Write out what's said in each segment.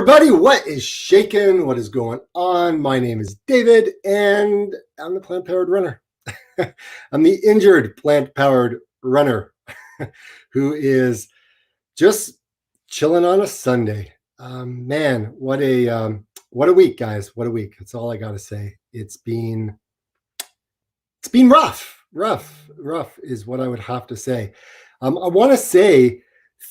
everybody, what is shaking? What is going on? My name is David, and I'm the plant-powered runner. I'm the injured plant-powered runner who is just chilling on a Sunday. Man, what a week, guys! What a week! That's all I gotta say. It's been rough. Rough is what I would have to say. I want to say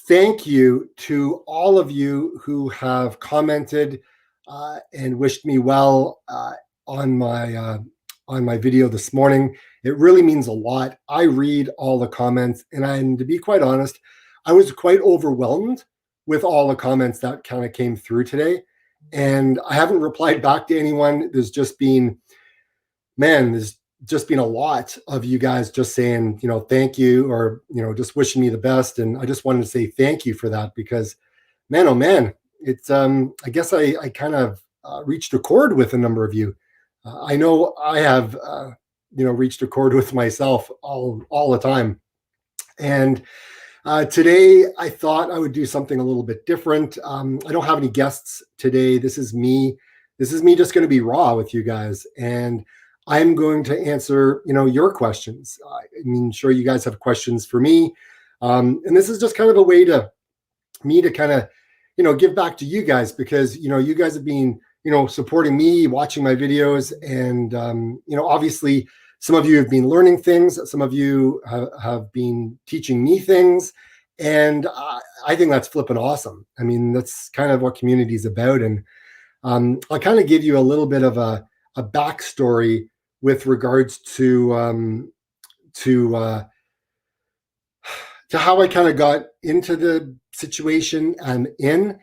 thank you to all of you who have commented and wished me well on my video this morning. It really means a lot. I read all the comments, and to be quite honest, I was quite overwhelmed with all the comments that kind of came through today. And I haven't replied back to anyone. There's just been a lot of you guys just saying, thank you, or, just wishing me the best. And I just wanted to say thank you for that, because man, oh man, it's, I guess I kind of reached a chord with a number of you. I know I have, reached a chord with myself all the time. And today I thought I would do something a little bit different. I don't have any guests today. This is me just going to be raw with you guys. And I'm going to answer, your questions. I'm sure you guys have questions for me. And this is just kind of a way to kind of, give back to you guys, because, you guys have been, supporting me, watching my videos. And, obviously some of you have been learning things. Some of you have been teaching me things. And I think that's flipping awesome. I mean, that's kind of what community is about. And I'll kind of give you a little bit of a backstory with regards to how I kind of got into the situation I'm in,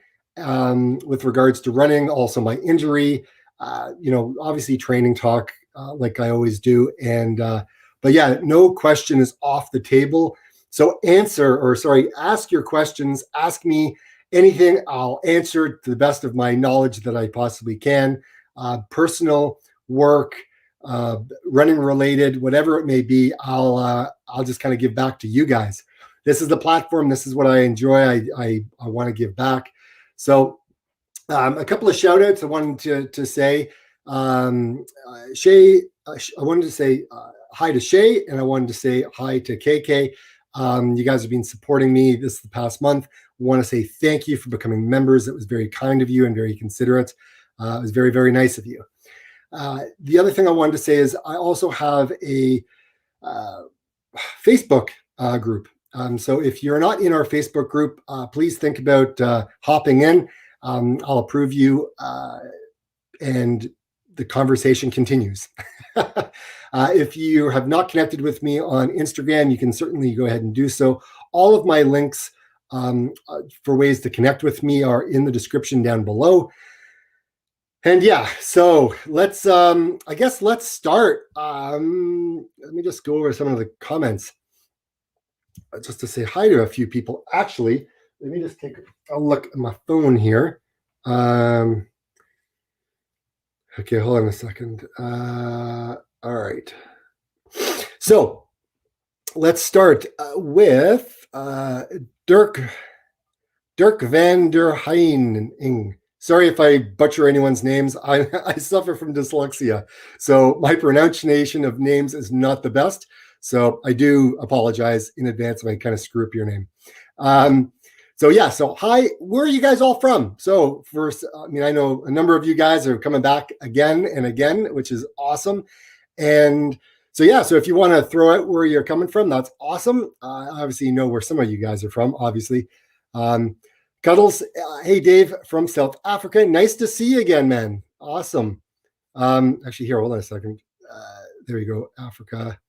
with regards to running, also my injury, obviously training talk, like I always do. And, but yeah, no question is off the table. So ask your questions, ask me anything. I'll answer to the best of my knowledge that I possibly can, personal, work, running related, whatever it may be. I'll just kind of give back to you guys. This is the platform. This is what I enjoy. I want to give back. So a couple of shout outs I wanted to say. Shay, I wanted to say hi to Shay, and I wanted to say hi to KK. You guys have been supporting me this the past month. I want to say thank you for becoming members. It was very kind of you and very considerate. It was very, very nice of you. The other thing I wanted to say is I also have a Facebook group. So if you're not in our Facebook group, please think about hopping in. I'll approve you, and the conversation continues. If you have not connected with me on Instagram, you can certainly go ahead and do so. All of my links for ways to connect with me are in the description down below. And yeah, so let's start. Let me just go over some of the comments just to say hi to a few people. Actually, let me just take a look at my phone here. Okay, hold on a second. All right. So let's start with Dirk van der Heijning. Sorry if I butcher anyone's names. I suffer from dyslexia, so my pronunciation of names is not the best. So I do apologize in advance if I kind of screw up your name. So hi, where are you guys all from? So first, I know a number of you guys are coming back again and again, which is awesome. And so if you want to throw out where you're coming from, that's awesome. Obviously, you know where some of you guys are from, obviously. Cuddles, hey Dave from South Africa. Nice to see you again, man. Awesome. Actually, here, hold on a second. There you go, Africa.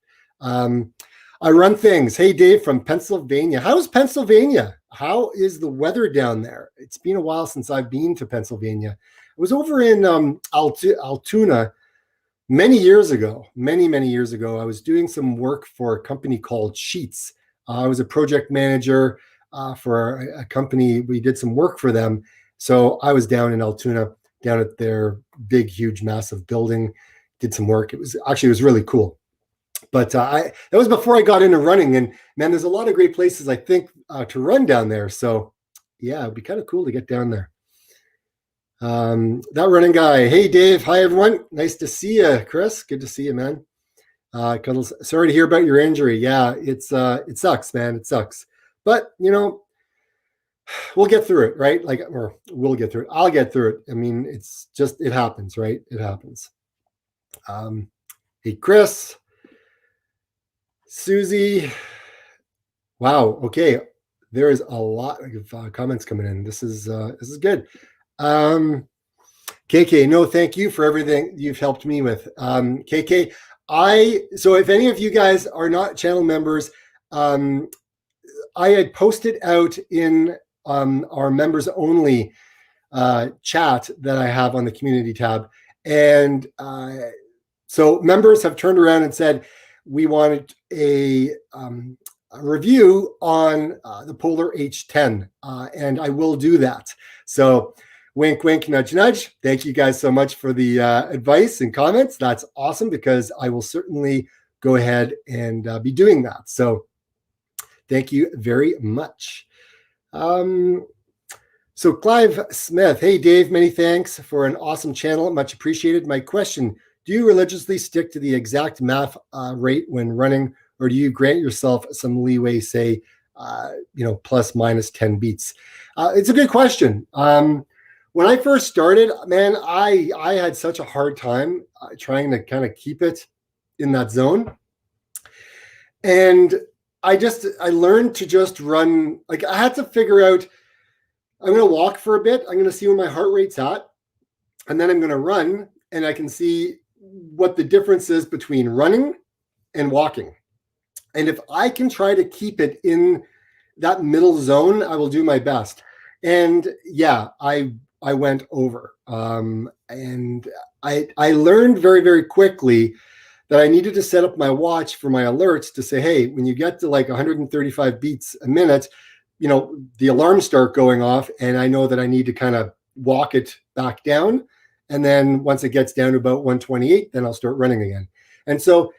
I run things. Hey Dave from Pennsylvania. How's Pennsylvania? How is the weather down there? It's been a while since I've been to Pennsylvania. I was over in Altoona many years ago. Many years ago. I was doing some work for a company called Sheets. I was a project manager for a company. We did some work for them. So I was down in Altoona, down at their big, huge, massive building, did some work. It was really cool. But that was before I got into running. And man, there's a lot of great places, I think, to run down there. So yeah, it'd be kind of cool to get down there. That running guy. Hey, Dave. Hi, everyone. Nice to see you, Chris. Good to see you, man. Sorry to hear about your injury. Yeah, it sucks, man. It sucks. But we'll get through it, right? Or we'll get through it. I'll get through it. I mean, it happens, right? It happens. Hey, Chris, Susie. Wow. Okay. There is a lot of comments coming in. This is good. KK, no, thank you for everything you've helped me with. KK, so if any of you guys are not channel members, I had posted out in our members only chat that I have on the community tab. And so members have turned around and said, we wanted a review on the Polar H10, and I will do that. So wink, wink, nudge, nudge. Thank you guys so much for the advice and comments. That's awesome, because I will certainly go ahead and be doing that. So thank you very much. So Clive Smith, hey Dave, many thanks for an awesome channel. Much appreciated. My question, do you religiously stick to the exact MAF rate when running, or do you grant yourself some leeway, say, plus minus 10 beats? It's a good question. When I first started, man, I had such a hard time trying to kind of keep it in that zone. And I learned to just run. Like, I had to figure out, I'm going to walk for a bit. I'm going to see where my heart rate's at. And then I'm going to run, and I can see what the difference is between running and walking. And if I can try to keep it in that middle zone, I will do my best. And yeah, I went over. And I learned very, very quickly that I needed to set up my watch for my alerts to say, hey, when you get to like 135 beats a minute, the alarms start going off, and I know that I need to kind of walk it back down. And then once it gets down to about 128, then I'll start running again. And so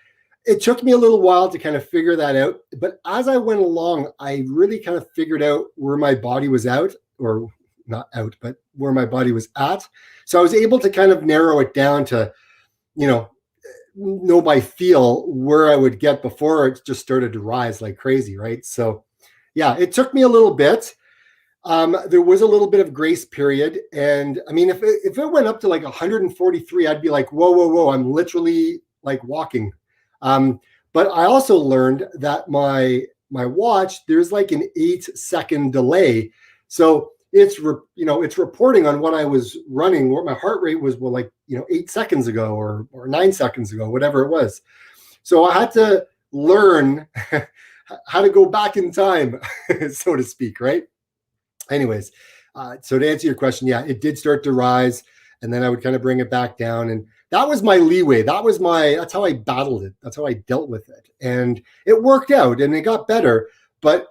it took me a little while to kind of figure that out. But as I went along, I really kind of figured out where my body was out, or not out, but where my body was at. So I was able to kind of narrow it down to, know by feel where I would get before it just started to rise like crazy, right? So yeah, it took me a little bit. There was a little bit of grace period. And I mean, if it went up to like 143, I'd be like, whoa, I'm literally like walking. But I also learned that my watch, there's like an 8-second delay. So it's reporting on what I was running, what my heart rate was, 8 seconds ago or 9 seconds ago, whatever it was. So I had to learn how to go back in time, so to speak, right? Anyways, so to answer your question, yeah, it did start to rise, and then I would kind of bring it back down. And that was my leeway. That's how I battled it. That's how I dealt with it. And it worked out, and it got better, but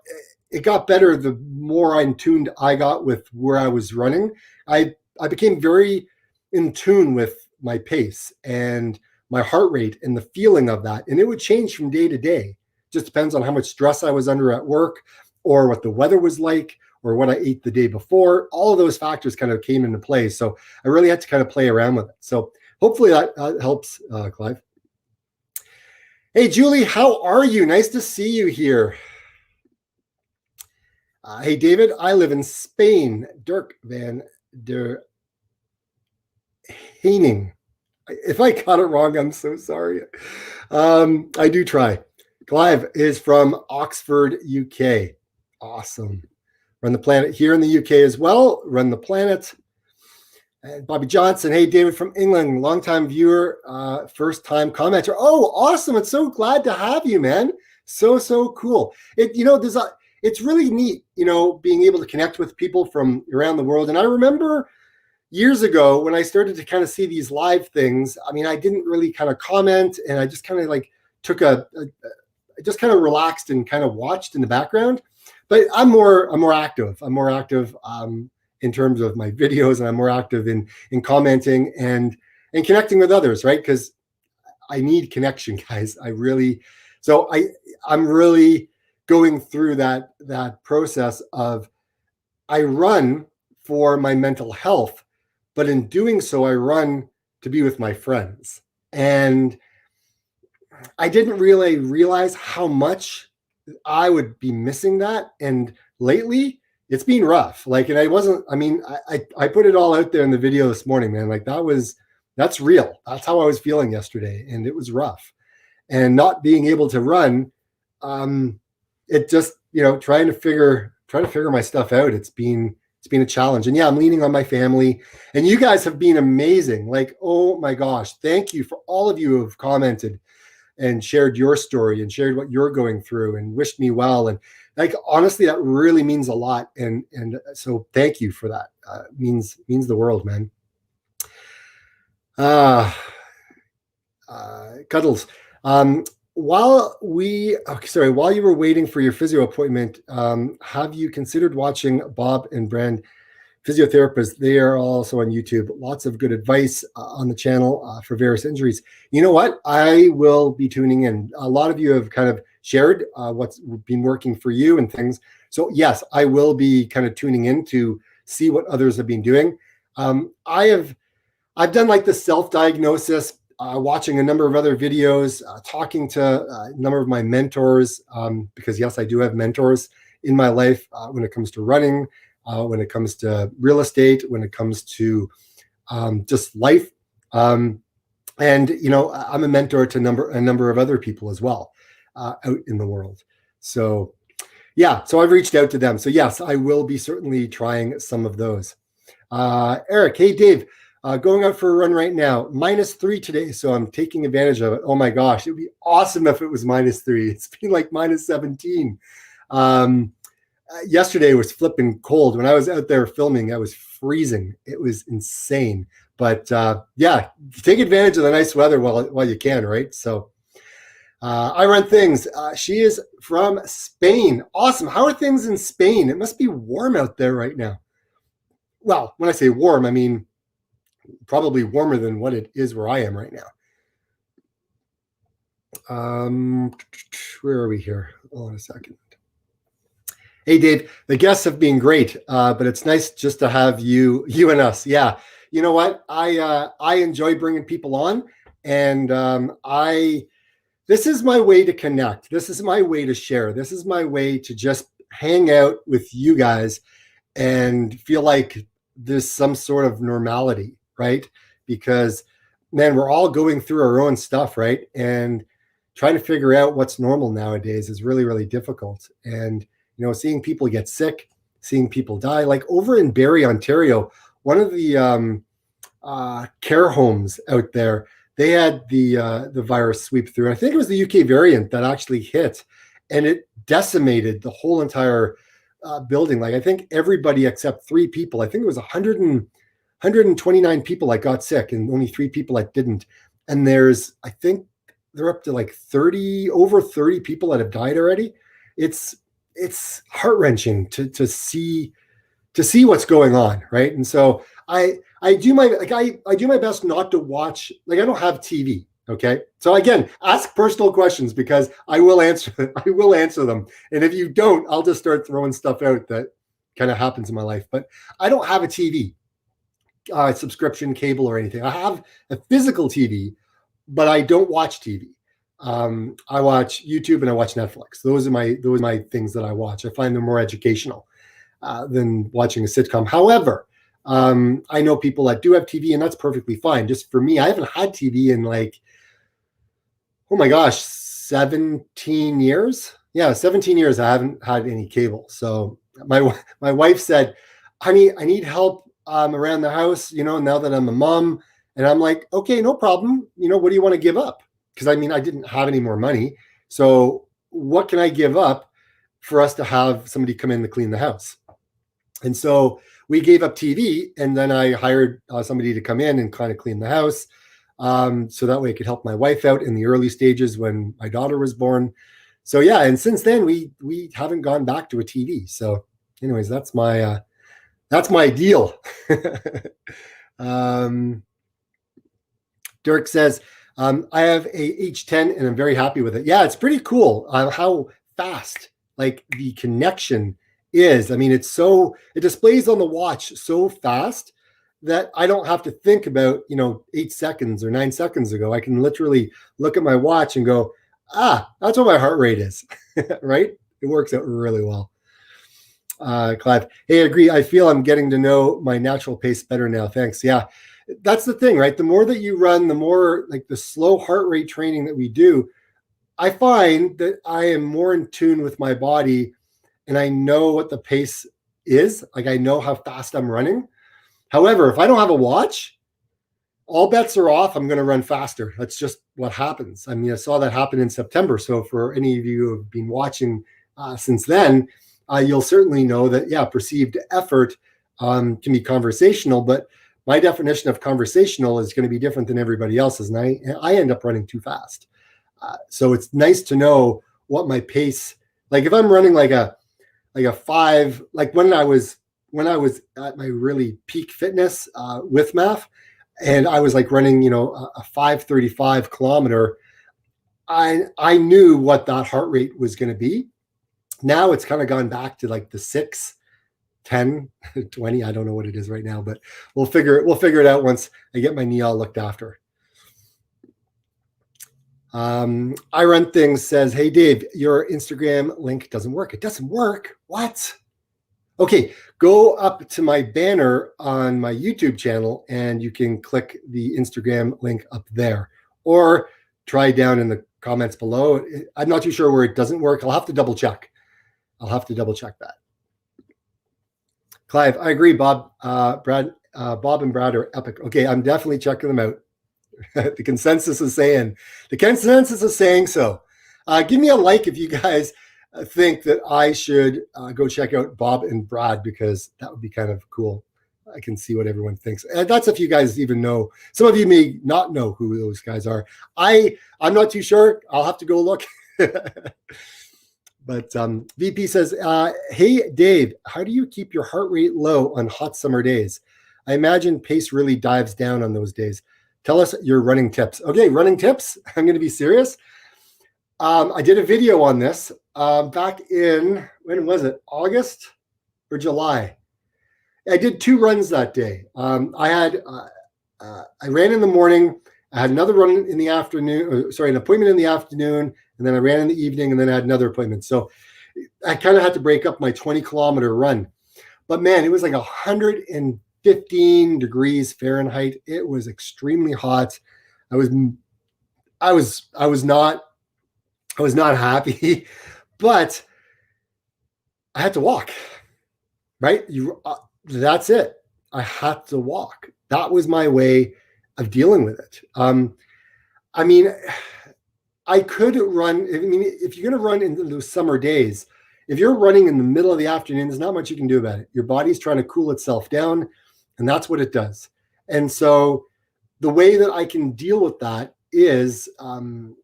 it got better the more in tuned I got with where I was running. I became very in tune with my pace and my heart rate and the feeling of that. And it would change from day to day. Just depends on how much stress I was under at work, or what the weather was like, or what I ate the day before. All of those factors kind of came into play. So I really had to kind of play around with it. So hopefully that helps, Clive. Hey, Julie, how are you? Nice to see you here. Hey, David, I live in Spain. Dirk van der Heining. If I got it wrong, I'm so sorry. I do try. Clive is from Oxford, UK. Awesome. Run the Planet here in the UK as well. Run the Planet. And Bobby Johnson, hey, David from England, longtime viewer, first-time commenter. Oh, awesome. It's so glad to have you, man. So cool. It's really neat, being able to connect with people from around the world. And I remember years ago when I started to kind of see these live things, I mean, I didn't really kind of comment, and I just kind of like took I just kind of relaxed and kind of watched in the background. But I'm more active. I'm more active in terms of my videos, and I'm more active in commenting and connecting with others, right? Because I need connection, guys. I'm really going through that process of, I run for my mental health, but in doing so, I run to be with my friends. And I didn't really realize how much I would be missing that. And lately, it's been rough. Like, and I wasn't, I mean, I put it all out there in the video this morning, man. Like, that's real. That's how I was feeling yesterday. And it was rough. And not being able to run, it just, trying to figure my stuff out. It's been a challenge. And yeah, I'm leaning on my family, and you guys have been amazing. Like, oh my gosh, thank you for all of you who have commented and shared your story and shared what you're going through and wished me well. And like, honestly, that really means a lot. And so thank you for that. Means the world, man. Cuddles. While you were waiting for your physio appointment, have you considered watching Bob and Brand physiotherapists? They are also on YouTube. Lots of good advice on the channel for various injuries. You know what? I will be tuning in. A lot of you have kind of shared what's been working for you and things. So yes, I will be kind of tuning in to see what others have been doing. I've done like the self-diagnosis, watching a number of other videos, talking to a number of my mentors, because yes, I do have mentors in my life when it comes to running, when it comes to real estate, when it comes to just life. And, I'm a mentor to a number of other people as well out in the world. So yeah, so I've reached out to them. So yes, I will be certainly trying some of those. Eric, hey, Dave. Going out for a run right now, -3 today, so I'm taking advantage of it. Oh my gosh, it would be awesome if it was -3. It's been like -17. Yesterday was flipping cold. When I was out there filming, I was freezing. It was insane. But yeah, take advantage of the nice weather while you can, right? So I run things. She is from Spain. Awesome. How are things in Spain? It must be warm out there right now. Well, when I say warm, I mean probably warmer than what it is where I am right now. Where are we here? Hold on a second. Hey, Dave, the guests have been great, but it's nice just to have you and us. Yeah. You know what? I enjoy bringing people on, and this is my way to connect. This is my way to share. This is my way to just hang out with you guys and feel like there's some sort of normality, right? Because, man, we're all going through our own stuff, right? And trying to figure out what's normal nowadays is really, really difficult. And, seeing people get sick, seeing people die, like over in Barrie, Ontario, one of the care homes out there, they had the virus sweep through. I think it was the UK variant that actually hit, and it decimated the whole entire building. Like, I think everybody except 3 people, I think it was 129 people that got sick and only 3 people that didn't. And I think they're up to like over 30 people that have died already. It's heart-wrenching to see what's going on, right? And so I do my best not to watch. Like, I don't have TV. Okay. So again, ask personal questions because I will answer them. And if you don't, I'll just start throwing stuff out that kind of happens in my life. But I don't have a TV subscription, cable, or anything. I have a physical TV, but I don't watch TV. I watch YouTube and I watch Netflix. Those are my things that I watch. I find them more educational than watching a sitcom. However, I know people that do have TV, and that's perfectly fine. Just for me, I haven't had TV in like, oh my gosh, 17 years. Yeah, 17 years I haven't had any cable. So my wife said, honey, I need help around the house, now that I'm a mom. And I'm like, okay, no problem. What do you want to give up? Because I didn't have any more money. So what can I give up for us to have somebody come in to clean the house? And so we gave up TV, and then I hired somebody to come in and kind of clean the house. So that way I could help my wife out in the early stages when my daughter was born. So yeah, and since then we haven't gone back to a TV. So anyways, that's my deal. Dirk says, I have a H10 and I'm very happy with it. Yeah, it's pretty cool how fast like the connection is. It displays on the watch so fast, that I don't have to think about, 8 seconds or 9 seconds ago. I can literally look at my watch and go, that's what my heart rate is, right? It works out really well. Clive, hey, I agree. I feel I'm getting to know my natural pace better now. Thanks. Yeah, that's the thing, right? The more that you run, the more like the slow heart rate training that we do, I find that I am more in tune with my body and I know what the pace is. Like I know how fast I'm running. However, if I don't have a watch, all bets are off. I'm going to run faster. That's just what happens. I mean, I saw that happen in September. So for any of you who have been watching since then, you'll certainly know that, yeah, perceived effort can be conversational, but my definition of conversational is going to be different than everybody else's. And I end up running too fast. So it's nice to know what my pace, like if I'm running like a 5, like when I was at my really peak fitness with Maff, and I was like running, a 5:35 kilometer, I knew what that heart rate was going to be. Now it's kind of gone back to like the 6, 10, 20. I don't know what it is right now, but we'll figure it out once I get my knee all looked after. I Run Things says, hey Dave, your Instagram link doesn't work. It doesn't work. What? Okay, go up to my banner on my YouTube channel and you can click the Instagram link up there, or try down in the comments below. I'm not too sure where it doesn't work. I'll have to double check that. Clive, I agree, Bob. Bob and Brad are epic. Okay, I'm definitely checking them out. The consensus is saying so. Give me a like if you guys think that I should go check out Bob and Brad, because that would be kind of cool. I can see what everyone thinks. And that's if you guys even know. Some of you may not know who those guys are. I'm not too sure. I'll have to go look. But VP says, hey, Dave, how do you keep your heart rate low on hot summer days? I imagine pace really dives down on those days. Tell us your running tips. Okay, running tips. I'm going to be serious. I did a video on this back in, when was it? August or July? I did 2 runs that day. I ran in the morning. I had another run in the afternoon, an appointment in the afternoon, and then I ran in the evening, and then I had another appointment. So I kind of had to break up my 20-kilometer run. But man, it was like 115 degrees Fahrenheit. It was extremely hot. I was not happy, but I had to walk, right? That's it. I had to walk. That was my way of dealing with it. I mean, I could run. I mean, if you're going to run in those summer days, if you're running in the middle of the afternoon, there's not much you can do about it. Your body's trying to cool itself down, and that's what it does. And so the way that I can deal with that is run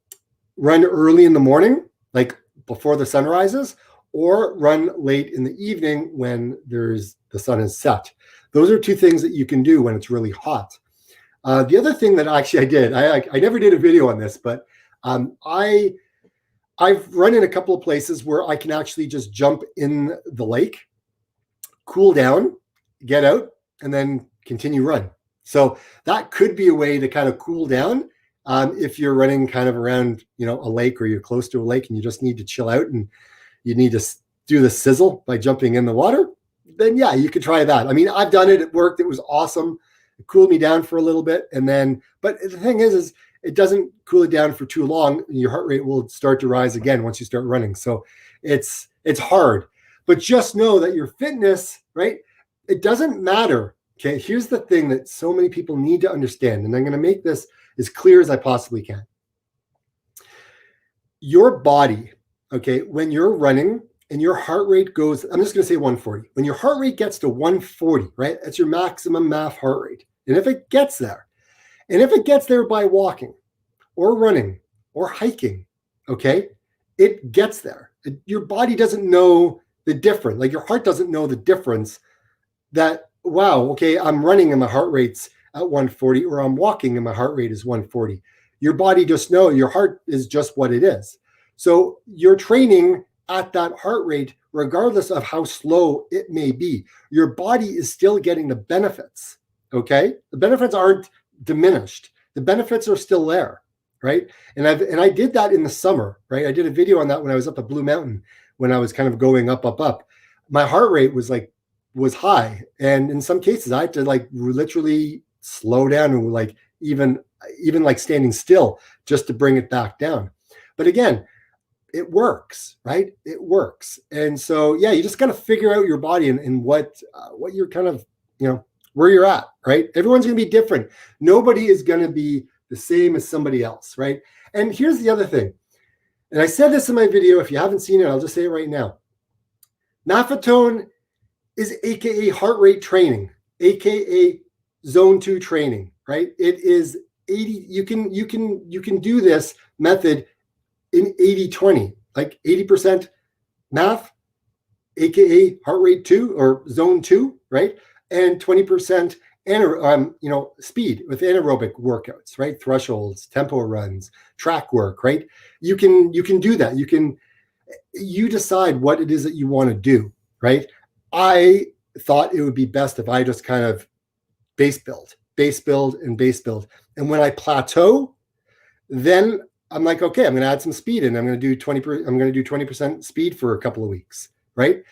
early in the morning, like before the sun rises, or run late in the evening when the sun is set. Those are 2 things that you can do when it's really hot. The other thing that actually I did, I never did a video on this, but I've run in a couple of places where I can actually just jump in the lake, cool down, get out, and then continue run. So that could be a way to kind of cool down if you're running kind of around, a lake, or you're close to a lake and you just need to chill out and you need to do the sizzle by jumping in the water. Then yeah, you could try that. I mean, I've done it. It worked. It was awesome. It cooled me down for a little bit. And then, but the thing is it doesn't cool it down for too long. Your heart rate will start to rise again once you start running. So it's hard, but just know that your fitness, right? It doesn't matter. Okay. Here's the thing that so many people need to understand. And I'm going to make this as clear as I possibly can. Your body, okay, when you're running and your heart rate goes, I'm just going to say 140. When your heart rate gets to 140, right? That's your maximum Maff heart rate. And if it gets there by walking or running or hiking, okay, it gets there. Your body doesn't know the difference. Like your heart doesn't know the difference that, wow, okay, I'm running and my heart rate's at 140, or I'm walking and my heart rate is 140. Your body just knows, your heart is just what it is. So you're training at that heart rate, regardless of how slow it may be. Your body is still getting the benefits Okay. The benefits aren't diminished. The benefits are still there. Right. And I did that in the summer. Right. I did a video on that when I was up at Blue Mountain, when I was kind of going up, up, up. My heart rate was high. And in some cases I had to like literally slow down and like even like standing still just to bring it back down. But again, it works, right? It works. And so, yeah, you just got to figure out your body and what you're kind of, where you're at, right? Everyone's going to be different. Nobody is going to be the same as somebody else, right? And here's the other thing. And I said this in my video. If you haven't seen it, I'll just say it right now. Maffetone is AKA heart rate training, AKA zone 2 training, right? It is 80. You can do this method in 80-20, like 80% math, aka heart rate 2 or zone 2, right? And 20% speed with anaerobic workouts, right? Thresholds, tempo runs, track work, right? You can do that. You decide what it is that you want to do, right? I thought it would be best if I just kind of base build. And when I plateau, then I'm like, okay, I'm going to add some speed and I'm going to do 20% speed for a couple of weeks, right?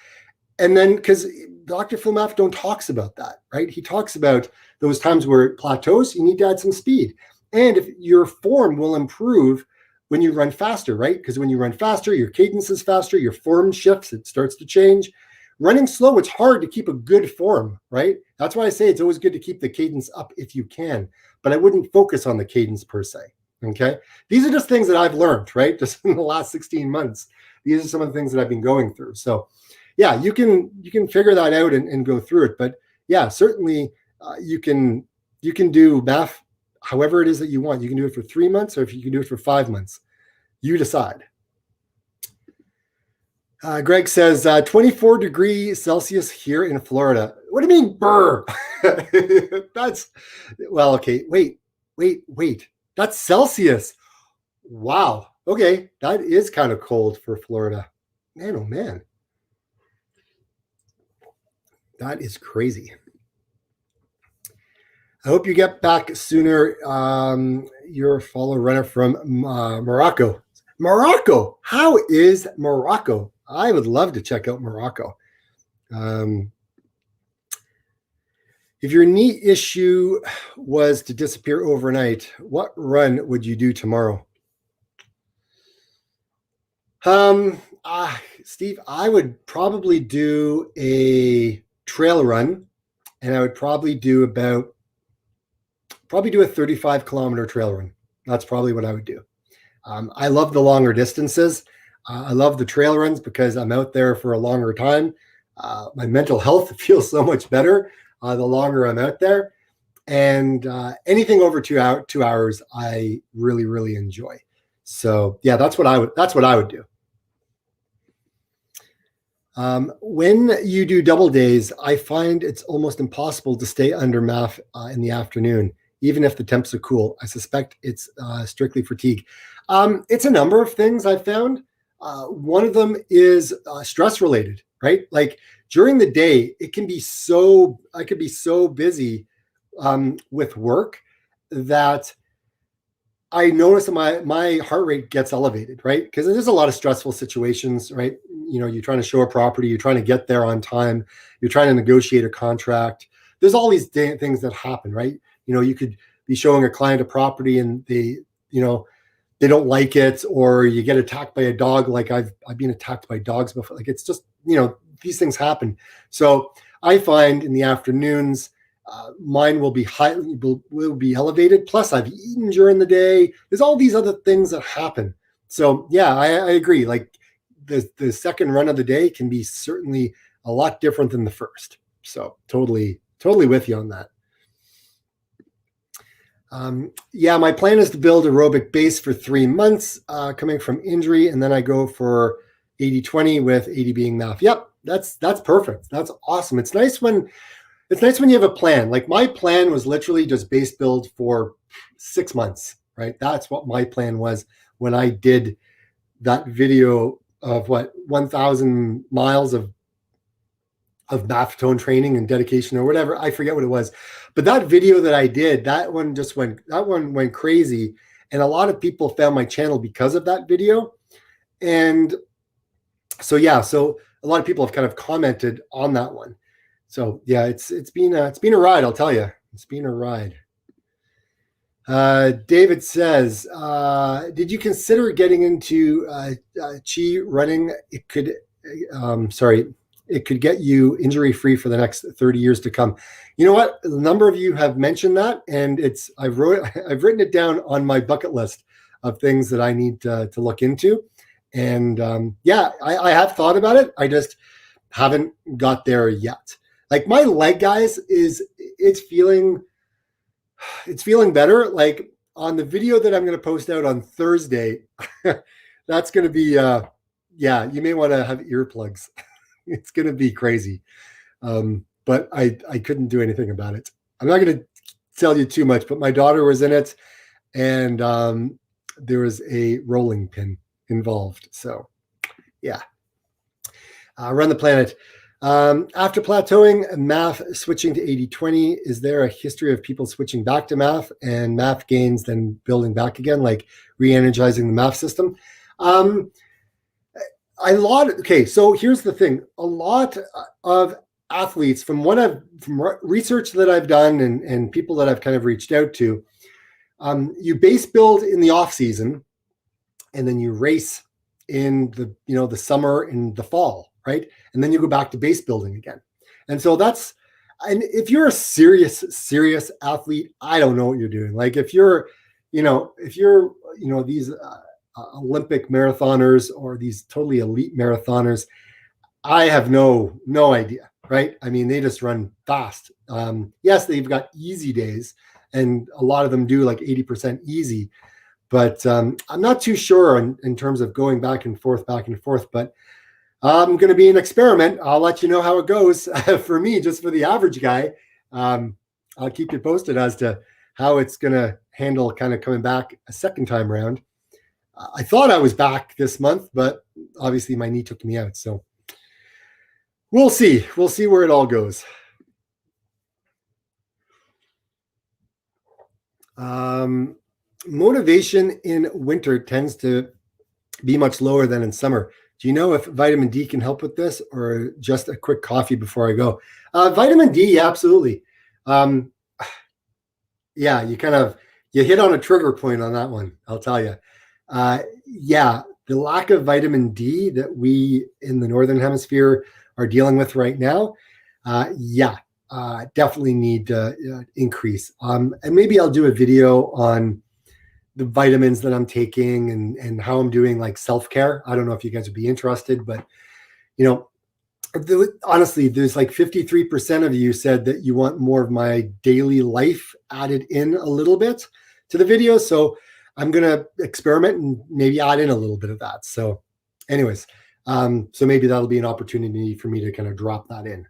And then because Dr. Phil Maffetone talks about that, right? He talks about those times where it plateaus, you need to add some speed. And if your form will improve when you run faster, right? Because when you run faster, your cadence is faster, your form shifts, it starts to change. Running slow, it's hard to keep a good form, right? That's why I say it's always good to keep the cadence up if you can, but I wouldn't focus on the cadence per se. Okay. These are just things that I've learned, right? Just in the last 16 months. These are some of the things that I've been going through. So yeah, you can figure that out and go through it. But yeah, certainly you can do math however it is that you want. You can do it for 3 months or if you can do it for 5 months. You decide. Greg says 24 degrees Celsius here in Florida. What do you mean, brr? That's, well, okay. Wait. That's Celsius. Wow. Okay. That is kind of cold for Florida. Man, oh man. That is crazy. I hope you get back sooner. You're a follow runner from Morocco. Morocco. How is Morocco? I would love to check out Morocco. If your knee issue was to disappear overnight, what run would you do tomorrow? Steve, I would probably do a trail run, and I would probably do a 35-kilometer trail run. That's probably what I would do. I love the longer distances. I love the trail runs because I'm out there for a longer time. My mental health feels so much better the longer I'm out there. And anything over 2 hours, I really, really enjoy. So yeah, that's what I would do. When you do double days, I find it's almost impossible to stay under MAF in the afternoon, even if the temps are cool. I suspect it's strictly fatigue. It's a number of things I've found. One of them is stress related, right? Like during the day, I could be so busy with work that I notice that my heart rate gets elevated, right? Because there's a lot of stressful situations, right? You're trying to show a property, you're trying to get there on time, you're trying to negotiate a contract. There's all these things that happen, right? You could be showing a client a property and they don't like it, or you get attacked by a dog. Like I've been attacked by dogs before. Like it's just, these things happen. So I find in the afternoons, mine will be will be elevated. Plus I've eaten during the day. There's all these other things that happen. So yeah, I agree. Like the second run of the day can be certainly a lot different than the first. So totally with you on that. Yeah, my plan is to build aerobic base for 3 months, coming from injury, and then I go for 80-20 with 80 being math. Yep, that's perfect. That's awesome. It's nice when you have a plan. Like my plan was literally just base build for 6 months, right? That's what my plan was when I did that video of 1,000 miles of of Maffetone training and dedication or whatever. I forget what it was, but that video that I did, that one went crazy. And a lot of people found my channel because of that video. And so, yeah, so a lot of people have kind of commented on that one. So yeah, it's been a ride. I'll tell you, it's been a ride. David says, did you consider getting into Chi running? It could, it could get you injury free for the next 30 years to come. You know what? A number of you have mentioned that, and I've written it down on my bucket list of things that I need to look into. And yeah, I have thought about it. I just haven't got there yet. Like my leg, guys, it's feeling better. Like on the video that I'm going to post out on Thursday, that's going to be, yeah, you may want to have earplugs. It's going to be crazy. But I couldn't do anything about it. I'm not going to tell you too much, but my daughter was in it, and there was a rolling pin involved. So yeah, Run the Planet. After plateauing MAF switching to 80-20, is there a history of people switching back to MAF and MAF gains then building back again, like re-energizing the MAF system? Okay, so here's the thing. A lot of athletes, from research that I've done and people that I've kind of reached out to, you base build in the off season, and then you race in the summer and the fall, right? And then you go back to base building again. And so and if you're a serious athlete, I don't know what you're doing. Like if you're these Olympic marathoners or these totally elite marathoners, I have no idea, right? I mean, they just run fast. Yes, they've got easy days, and a lot of them do like 80% easy, but I'm not too sure in terms of going back and forth, but I'm going to be an experiment. I'll let you know how it goes. For me, just for the average guy, I'll keep you posted as to how it's going to handle kind of coming back a second time around. I thought I was back this month, but obviously my knee took me out. So we'll see. We'll see where it all goes. Motivation in winter tends to be much lower than in summer. Do you know if vitamin D can help with this, or just a quick coffee before I go? Vitamin D, absolutely. Yeah, you hit on a trigger point on that one, I'll tell you. Yeah, the lack of vitamin D that we in the Northern Hemisphere are dealing with right now, definitely need to increase. And maybe I'll do a video on the vitamins that I'm taking and how I'm doing like self-care. I don't know if you guys would be interested, but honestly, there's like 53% of you said that you want more of my daily life added in a little bit to the video. So I'm going to experiment and maybe add in a little bit of that. So anyways, so maybe that'll be an opportunity for me to kind of drop that in.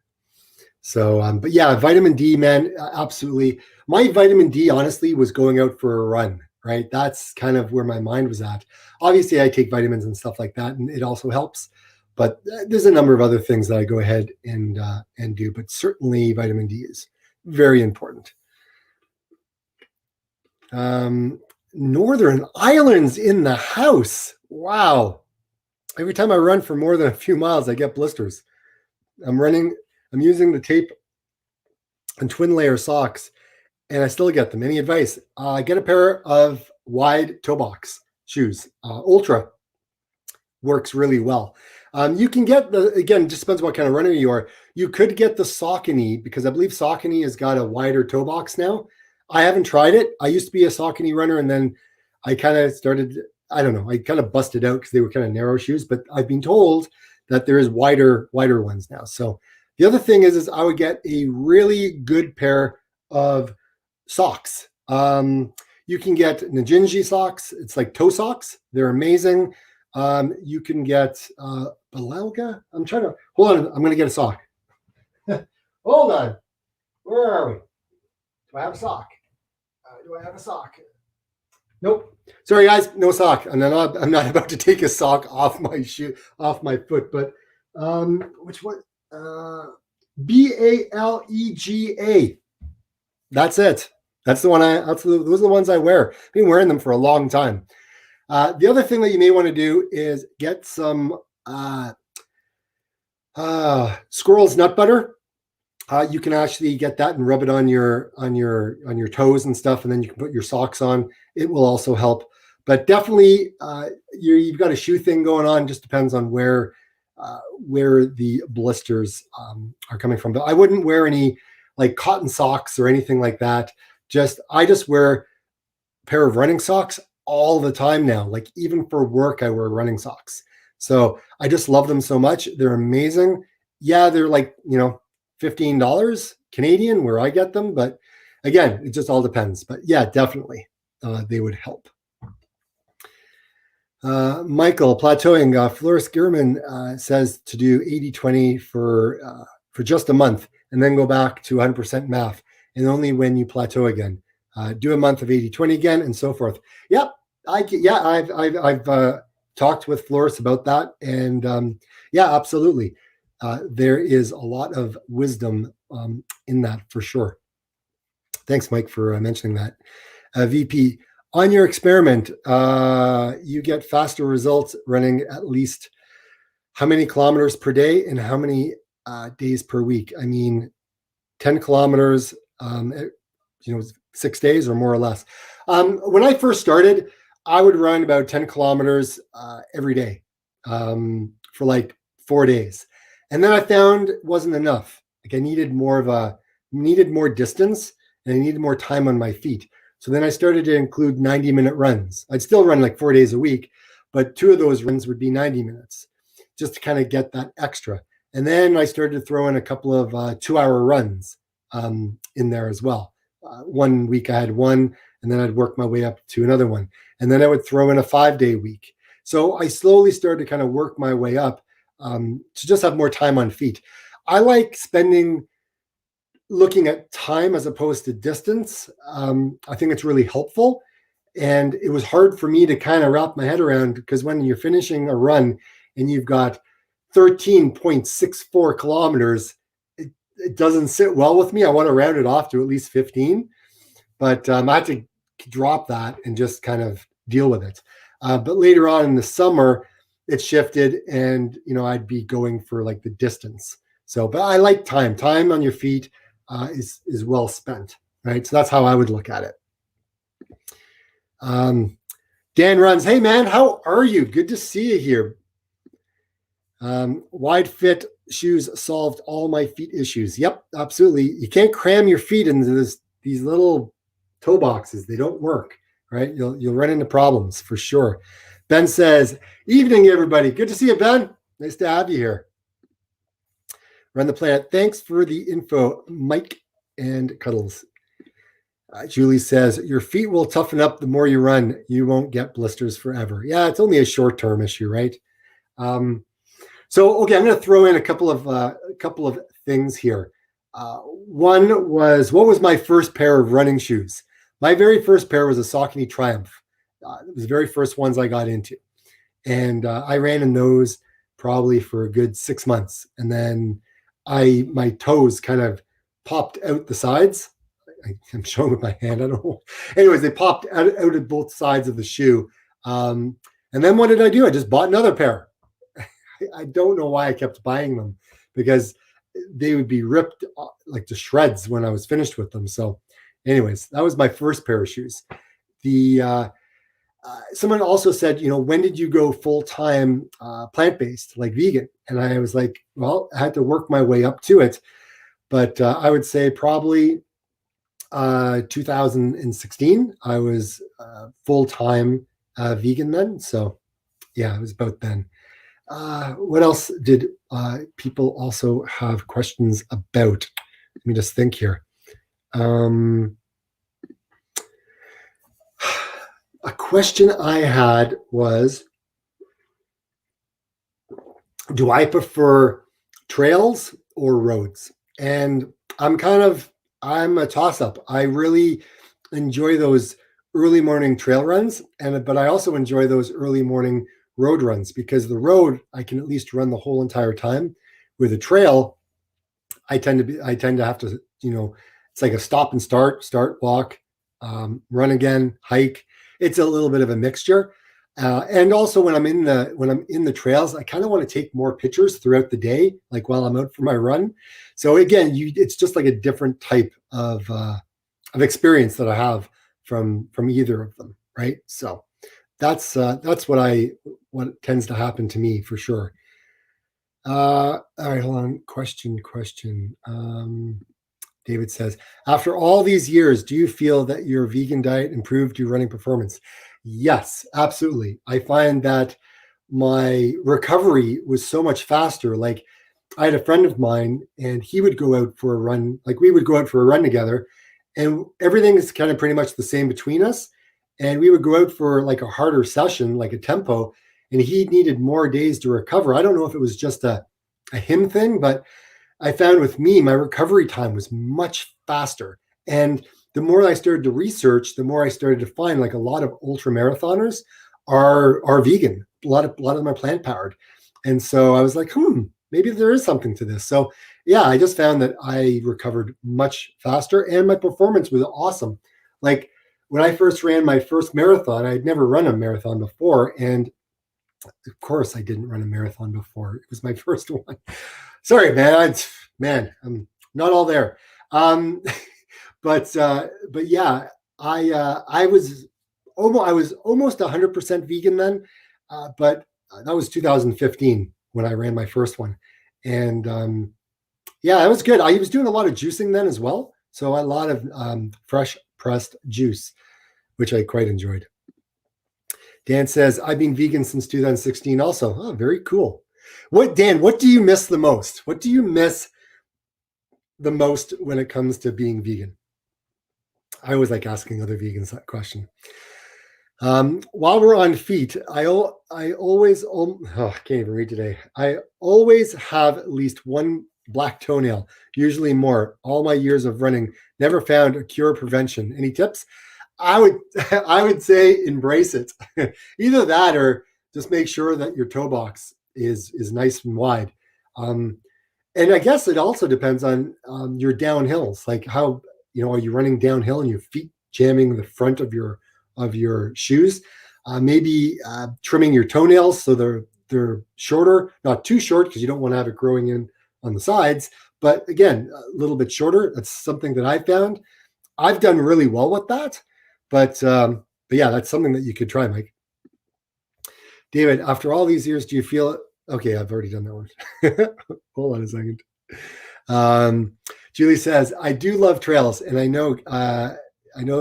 So, but yeah, vitamin D, man, absolutely. My vitamin D, honestly, was going out for a run, right? That's kind of where my mind was at. Obviously, I take vitamins and stuff like that, and it also helps. But there's a number of other things that I go ahead and do. But certainly, vitamin D is very important. Northern Islands in the house. Wow. Every time I run for more than a few miles, I get blisters. I'm using the tape and twin layer socks, and I still get them. Any advice? Get a pair of wide toe box shoes. Ultra works really well. You can get again, just depends what kind of runner you are. You could get the Saucony, because I believe Saucony has got a wider toe box now. I haven't tried it. I used to be a Saucony runner, and then I kind of started, I don't know, I kind of busted out because they were kind of narrow shoes, but I've been told that there is wider ones now. So the other thing is I would get a really good pair of socks. You can get Najinji socks. It's like toe socks. They're amazing. You can get Balelga. Hold on. I'm going to get a sock. Hold on. Where are we? Do I have a sock? Nope. Sorry, guys. No sock. I'm not about to take a sock off my foot. But which one? Balega. That's it. That's the one those are the ones I wear. I've been wearing them for a long time. The other thing that you may want to do is get some squirrel's nut butter. You can actually get that and rub it on your toes and stuff, and then you can put your socks on. It will also help. But definitely, you've got a shoe thing going on. Just depends on where the blisters are coming from. But I wouldn't wear any like cotton socks or anything like that. I just wear a pair of running socks all the time now. Like even for work, I wear running socks. So I just love them so much. They're amazing. Yeah, they're like, $15 Canadian where I get them. But again, it just all depends. But yeah, definitely they would help. Michael, plateauing. Floris Gierman says to do 80-20 for just a month and then go back to 100% MAF, and only when you plateau again. Do a month of 80-20 again, and so forth. Yep, I've talked with Floris about that, and yeah, absolutely. There is a lot of wisdom in that for sure. Thanks, Mike, for mentioning that. VP, on your experiment, you get faster results running at least how many kilometers per day and how many days per week? I mean, 10 kilometers, 6 days or more or less. When I first started, I would run about 10 kilometers every day for like 4 days. And then I found it wasn't enough. Like I needed more distance, and I needed more time on my feet. So then I started to include 90-minute runs. I'd still run like 4 days a week, but 2 of those runs would be 90 minutes just to kind of get that extra. And then I started to throw in a couple of 2-hour runs in there as well. 1 week I had one, and then I'd work my way up to another one. And then I would throw in a 5-day week. So I slowly started to kind of work my way up to just have more time on feet. I like looking at time as opposed to distance. I think it's really helpful. And it was hard for me to kind of wrap my head around, because when you're finishing a run and you've got 13.64 kilometers, it doesn't sit well with me. I want to round it off to at least 15, but I had to drop that and just kind of deal with it. But later on in the summer, it shifted, and I'd be going for like the distance. So, but I like time. Time on your feet is well spent, right? So that's how I would look at it. Dan runs. Hey man, how are you? Good to see you here. Wide fit shoes solved all my feet issues. Yep, absolutely. You can't cram your feet into these little toe boxes. They don't work, right? You'll run into problems for sure. Ben says, evening, everybody. Good to see you, Ben. Nice to have you here. Run the planet. Thanks for the info, Mike and Cuddles. Julie says, your feet will toughen up the more you run. You won't get blisters forever. Yeah, it's only a short-term issue, right? So, okay, I'm going to throw in a couple of things here. One was, what was my first pair of running shoes? My very first pair was a Saucony Triumph. It was the very first ones I got into. And I ran in those probably for a good 6 months. And then my toes kind of popped out the sides. I'm showing with my hand. I don't know. Anyways, they popped out of both sides of the shoe. And then what did I do? I just bought another pair. I don't know why I kept buying them, because they would be ripped like to shreds when I was finished with them. So anyways, that was my first pair of shoes. Someone also said, when did you go full-time plant-based, like vegan? And I was like, well, I had to work my way up to it. But I would say probably 2016, I was full-time vegan then. So yeah, it was about then. What else did people also have questions about? Let me just think here. A question I had was, do I prefer trails or roads? And I'm a toss-up. I really enjoy those early morning trail runs, but I also enjoy those early morning road runs, because the road, I can at least run the whole entire time. With a trail, I tend to have to, it's like a stop and start, walk, run again, hike. It's a little bit of a mixture. And also when I'm in the trails, I kind of want to take more pictures throughout the day, like while I'm out for my run. So again, it's just like a different type of experience that I have from either of them, right? So that's what tends to happen to me for sure. All right, hold on. Question. David says, after all these years, do you feel that your vegan diet improved your running performance? Yes, absolutely. I find that my recovery was so much faster. Like I had a friend of mine and he would go out for a run, like we would go out for a run together, and everything is kind of pretty much the same between us. And we would go out for like a harder session, like a tempo, and he needed more days to recover. I don't know if it was just a him thing, but I found with me, my recovery time was much faster. And the more I started to research, the more I started to find like a lot of ultra marathoners are vegan. A lot of them are plant powered. And so I was like, maybe there is something to this. So yeah, I just found that I recovered much faster and my performance was awesome. Like when I first ran my first marathon, I had never run a marathon before. And of course I didn't run a marathon before. It was my first one. Sorry, I'm not all there. Um, but yeah, I was almost 100% vegan then, but that was 2015 when I ran my first one, and yeah, it was good. I was doing a lot of juicing then as well, so a lot of fresh pressed juice, which I quite enjoyed. Dan says, I've been vegan since 2016 also. Oh, very cool. Dan, what do you miss the most? What do you miss the most when it comes to being vegan? I always like asking other vegans that question. While we're on feet, I always, I can't even read today. I always have at least one black toenail, usually more. All my years of running, never found a cure or prevention. Any tips? I would I would say embrace it. Either that or just make sure that your toe box is nice and wide. And I guess it also depends on your downhills, like how are you running downhill and your feet jamming the front of your shoes? Maybe trimming your toenails so they're shorter, not too short because you don't want to have it growing in on the sides. But again, a little bit shorter. That's something that I found. I've done really well with that. But yeah, that's something that you could try, Mike. David, after all these years, do you feel it? Okay, I've already done that one. Hold on a second. Julie says, I do love trails, and I know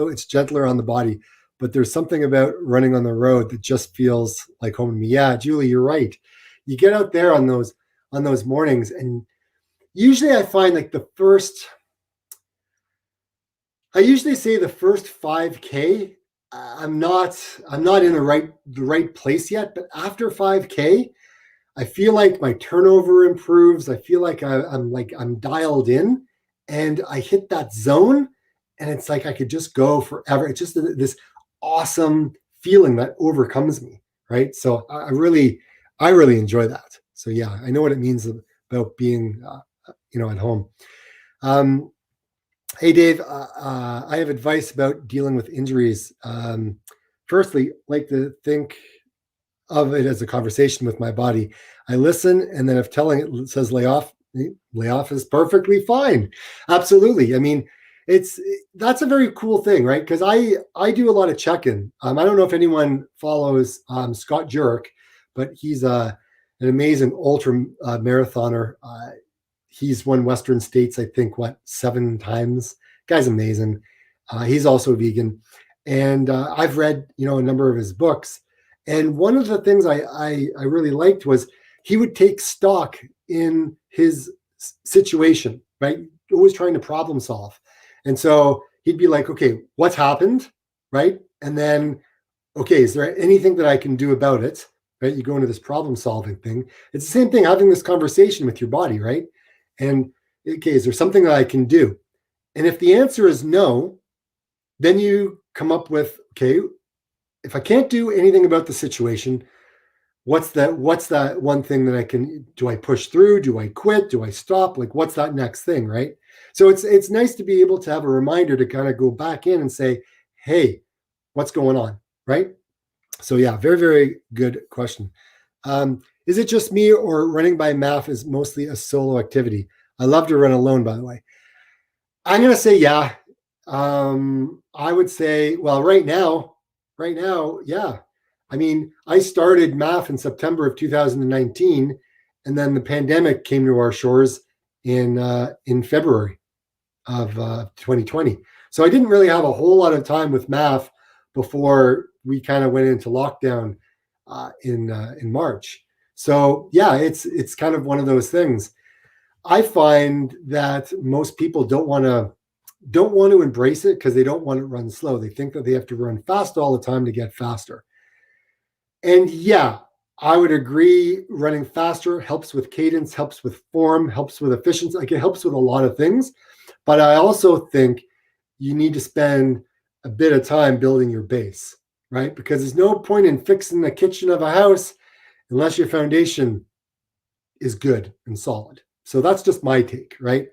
it's gentler on the body, but there's something about running on the road that just feels like home to me. Yeah, Julie, you're right. You get out there on those mornings, and usually I find like I usually say the first 5K, I'm not in the right place yet, but after 5K, I feel like my turnover improves. I feel like I'm dialed in, and I hit that zone, and it's like I could just go forever. It's just this awesome feeling that overcomes me, right? So I really enjoy that. So yeah, I know what it means about being at home. Hey Dave, I have advice about dealing with injuries. Firstly, like to think of it as a conversation with my body. I listen, and then if telling it says lay off is perfectly fine. Absolutely. I mean, that's a very cool thing, right? Because I do a lot of check-in. I don't know if anyone follows Scott Jurek, but he's an amazing ultra marathoner. He's won Western States, I think, 7 times. Guy's amazing. He's also vegan, and I've read a number of his books. And one of the things I really liked was he would take stock in his situation, right? Always trying to problem solve. And so he'd be like, okay, what's happened, right? And then, okay, is there anything that I can do about it, right? You go into this problem solving thing. It's the same thing, having this conversation with your body, right? And, okay, is there something that I can do? And if the answer is no, then you come up with, okay, if I can't do anything about the situation, what's that one thing that I can, do I push through? Do I quit? Do I stop? Like, what's that next thing, right? So it's nice to be able to have a reminder to kind of go back in and say, hey, what's going on, right? So yeah, very, very good question. Is it just me, or running by MAF is mostly a solo activity? I love to run alone, by the way. I'm going to say, yeah. I would say, well, right now, yeah. I mean, I started MAF in September of 2019, and then the pandemic came to our shores in February of 2020. So I didn't really have a whole lot of time with MAF before we kind of went into lockdown in March. So yeah, it's kind of one of those things. I find that most people don't want to embrace it because they don't want to run slow. They think that they have to run fast all the time to get faster. And yeah, I would agree. Running faster helps with cadence, helps with form, helps with efficiency. Like, it helps with a lot of things. But I also think you need to spend a bit of time building your base, right? Because there's no point in fixing the kitchen of a house unless your foundation is good and solid. So that's just my take, right?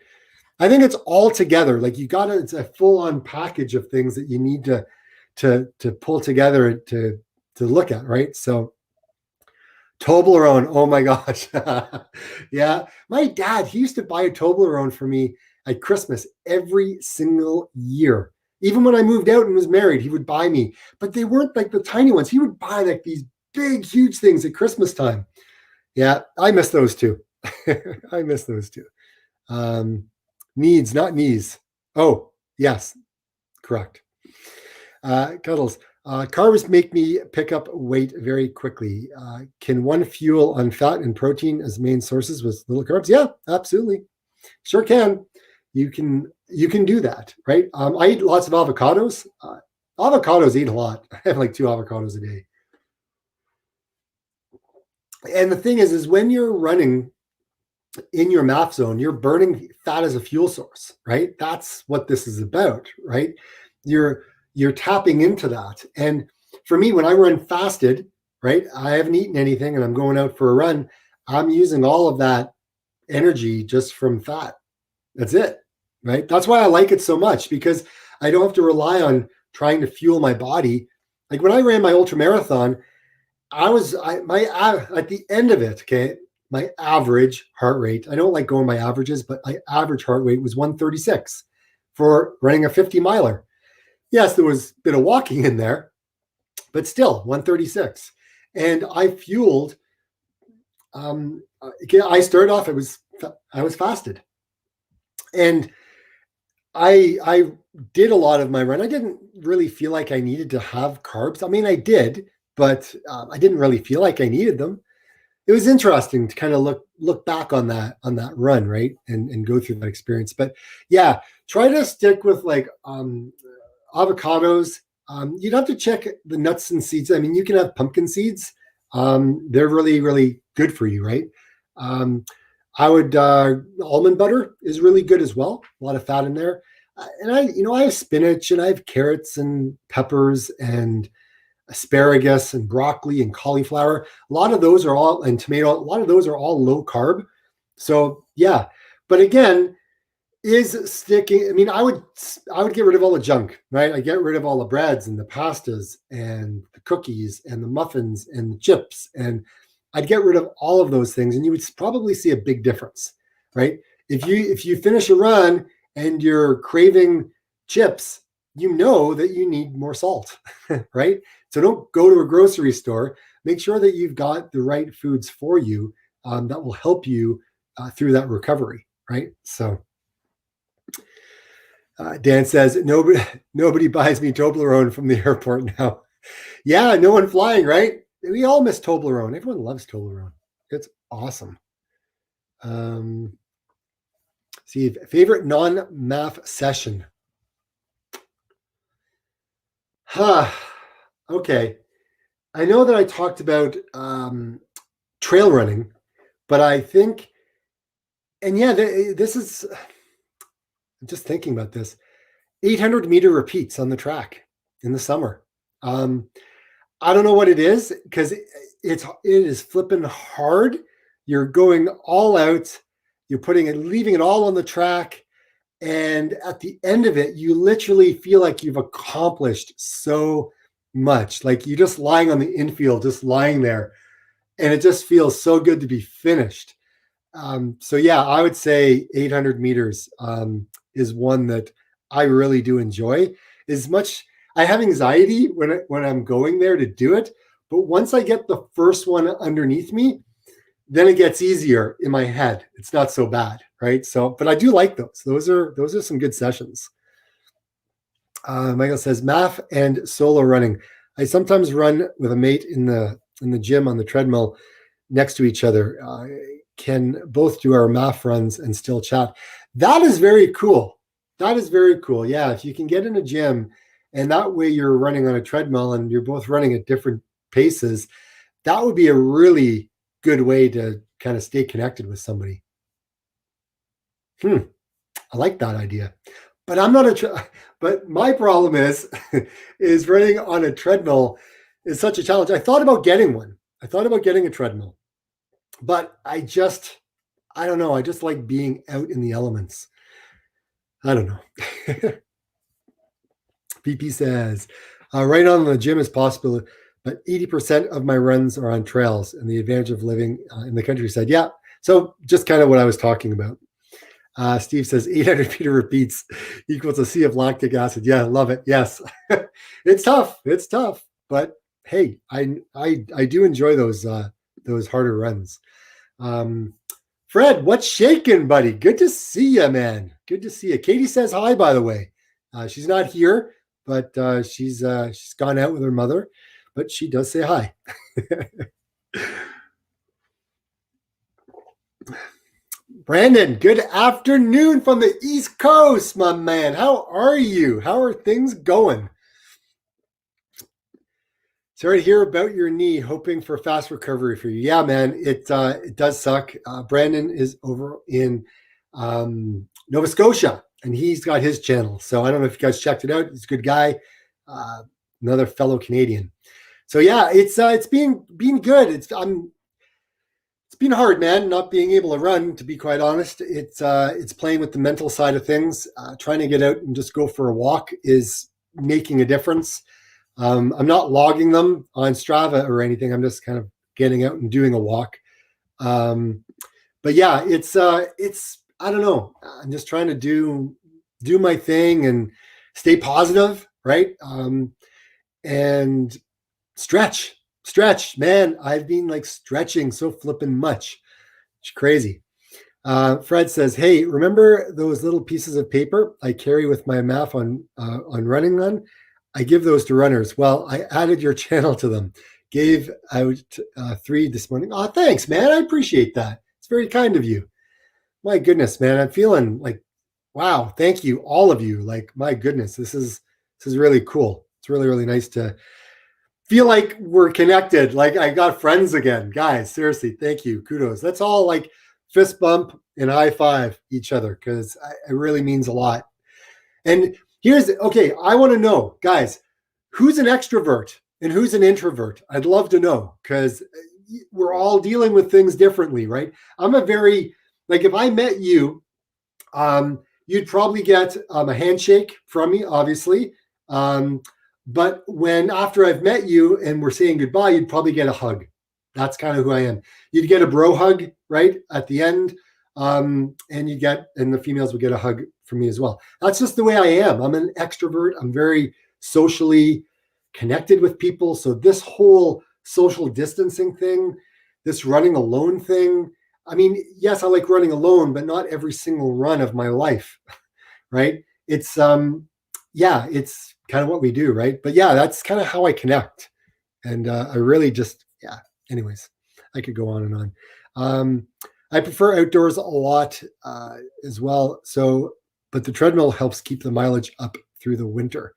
I think it's all together. Like, it's a full on package of things that you need to pull together to look at, right? So Toblerone, oh my gosh. Yeah. My dad, he used to buy a Toblerone for me at Christmas every single year. Even when I moved out and was married, he would buy me, but they weren't like the tiny ones. He would buy like these big, huge things at Christmas time. Yeah, I miss those too. I miss those too. Um, Needs, not knees. Oh, yes, correct. Cuddles. Carbs make me pick up weight very quickly. Can one fuel on fat and protein as main sources with little carbs? Yeah, absolutely. Sure can. You can do that, right? I eat lots of avocados. Avocados eat a lot. I have like 2 avocados a day. And the thing is when you're running in your MAF zone, you're burning fat as a fuel source, right? That's what this is about, right? You're tapping into that. And for me, when I run fasted, right, I haven't eaten anything and I'm going out for a run, I'm using all of that energy just from fat. That's it, right? That's why I like it so much, because I don't have to rely on trying to fuel my body. Like when I ran my ultra marathon, at the end of it, okay, my average heart rate, I don't like going by averages, but my average heart rate was 136 for running a 50 miler. Yes, there was a bit of walking in there, but still 136. And I fueled, I started off, I was fasted. And I did a lot of my run. I didn't really feel like I needed to have carbs. I mean, I did, but I didn't really feel like I needed them. It was interesting to kind of look back on that run, right, and go through that experience. But yeah, try to stick with like avocados. You'd have to check the nuts and seeds. I mean, you can have pumpkin seeds. They're really, really good for you, right? I would almond butter is really good as well. A lot of fat in there. And I have spinach and I have carrots and peppers and asparagus and broccoli and cauliflower. A lot of those are all, and tomato, a lot of those are all low carb. So yeah, but again, is sticking. I mean, I would get rid of all the junk, right? I get rid of all the breads and the pastas and the cookies and the muffins and the chips, and I'd get rid of all of those things, and you would probably see a big difference, right? If you finish a run and you're craving chips, you know that you need more salt, right? So don't go to a grocery store. Make sure that you've got the right foods for you that will help you through that recovery, right? So Dan says, nobody buys me Toblerone from the airport now. Yeah, no one flying, right? We all miss Toblerone. Everyone loves Toblerone. It's awesome. See, favorite non-MAF session. Okay. I know that I talked about trail running, but I think, and yeah, this is, I'm just thinking about this, 800-meter repeats on the track in the summer. I don't know what it is, because it is flipping hard. You're going all out. You're putting it, leaving it all on the track. And at the end of it, you literally feel like you've accomplished so much. Like you're just lying on the infield, just lying there. And it just feels so good to be finished. So yeah, I would say 800 meters is one that I really do enjoy. As much I have anxiety when I'm going there to do it, but once I get the first one underneath me, then it gets easier in my head. It's not so bad, right? So, but I do like those. Those are some good sessions. Michael says, math and solo running. I sometimes run with a mate in the gym on the treadmill next to each other. Can both do our math runs and still chat. That is very cool. That is very cool. Yeah, if you can get in a gym and that way you're running on a treadmill and you're both running at different paces, that would be a really good way to kind of stay connected with somebody. I like that idea. But I'm not but my problem is is running on a treadmill is such a challenge. I thought about getting one. I thought about getting a treadmill. But I don't know. I just like being out in the elements. I don't know. PP says, right on the gym is possible, but 80% of my runs are on trails, and the advantage of living in the countryside. Yeah. So just kind of what I was talking about. Steve says 800 meter repeats equals a sea of lactic acid. Yeah, love it. Yes. It's tough. It's tough. But hey, I do enjoy those harder runs. Fred, what's shaking, buddy? Good to see you, man. Good to see you. Katie says hi, by the way. She's not here, but she's gone out with her mother, but she does say hi. Brandon, good afternoon from the East Coast, my man. How are you? How are things going? Sorry to hear about your knee. Hoping for fast recovery for you. Yeah, man, it does suck. Brandon is over in Nova Scotia, and he's got his channel. So I don't know if you guys checked it out. He's a good guy, another fellow Canadian. So yeah, it's been good. It's been hard, man, not being able to run. To be quite honest, it's playing with the mental side of things. Trying to get out and just go for a walk is making a difference. I'm not logging them on Strava or anything. I'm just kind of getting out and doing a walk. But yeah, it's I don't know. I'm just trying to do my thing and stay positive, right? And stretch, man. I've been like stretching so flippin' much. It's crazy. Fred says, "Hey, remember those little pieces of paper I carry with my math on running on? I give those to runners. Well, I added your channel to them. Gave out 3 this morning. Oh, thanks, man. I appreciate that. It's very kind of you. My goodness, man. I'm feeling like, wow. Thank you, all of you. Like, my goodness, this is really cool. It's really, really nice to feel like we're connected. Like I got friends again, guys. Seriously, thank you. Kudos. Let's all like fist bump and high five each other because it really means a lot. And okay, I want to know, guys, who's an extrovert and who's an introvert? I'd love to know because we're all dealing with things differently, right? I'm a very, like if I met you, you'd probably get a handshake from me, obviously. But after I've met you and we're saying goodbye, you'd probably get a hug. That's kind of who I am. You'd get a bro hug, right, at the end. And the females would get a hug from me as well. That's just the way I am. I'm an extrovert. I'm very socially connected with people. So this whole social distancing thing, this running alone thing, I mean, yes, I like running alone, but not every single run of my life, right? It's, it's kind of what we do, right? But yeah, that's kind of how I connect. And I really just, anyways, I could go on and on. I prefer outdoors a lot as well. So, but the treadmill helps keep the mileage up through the winter.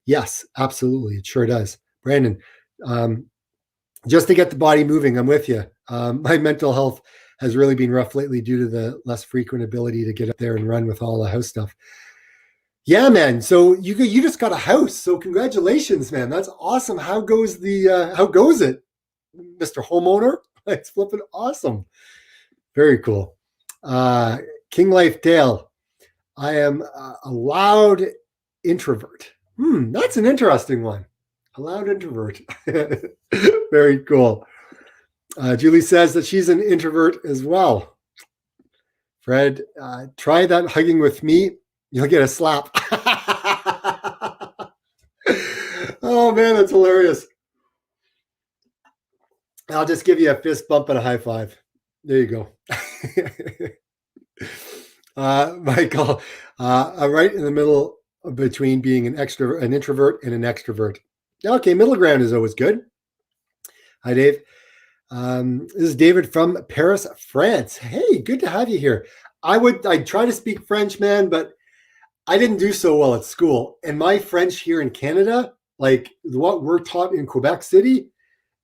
Yes, absolutely. It sure does. Brandon, just to get the body moving, I'm with you. My mental health has really been rough lately due to the less frequent ability to get up there and run with all the house stuff. Yeah, man. So you just got a house. So congratulations, man. That's awesome. How goes it, Mr. Homeowner? It's flipping awesome. Very cool. Uh, King Life Dale. I am a loud introvert. That's an interesting one. A loud introvert. Very cool. Julie says that she's an introvert as well. Fred, try that hugging with me. You'll get a slap. Oh, man, that's hilarious. I'll just give you a fist bump and a high five. There you go. Michael, I'm right in the middle between being an introvert, and an extrovert. Okay, middle ground is always good. Hi, Dave. This is David from Paris, France. Hey, good to have you here. I'd try to speak French, man, but I didn't do so well at school. And my French here in Canada, like what we're taught in Quebec City,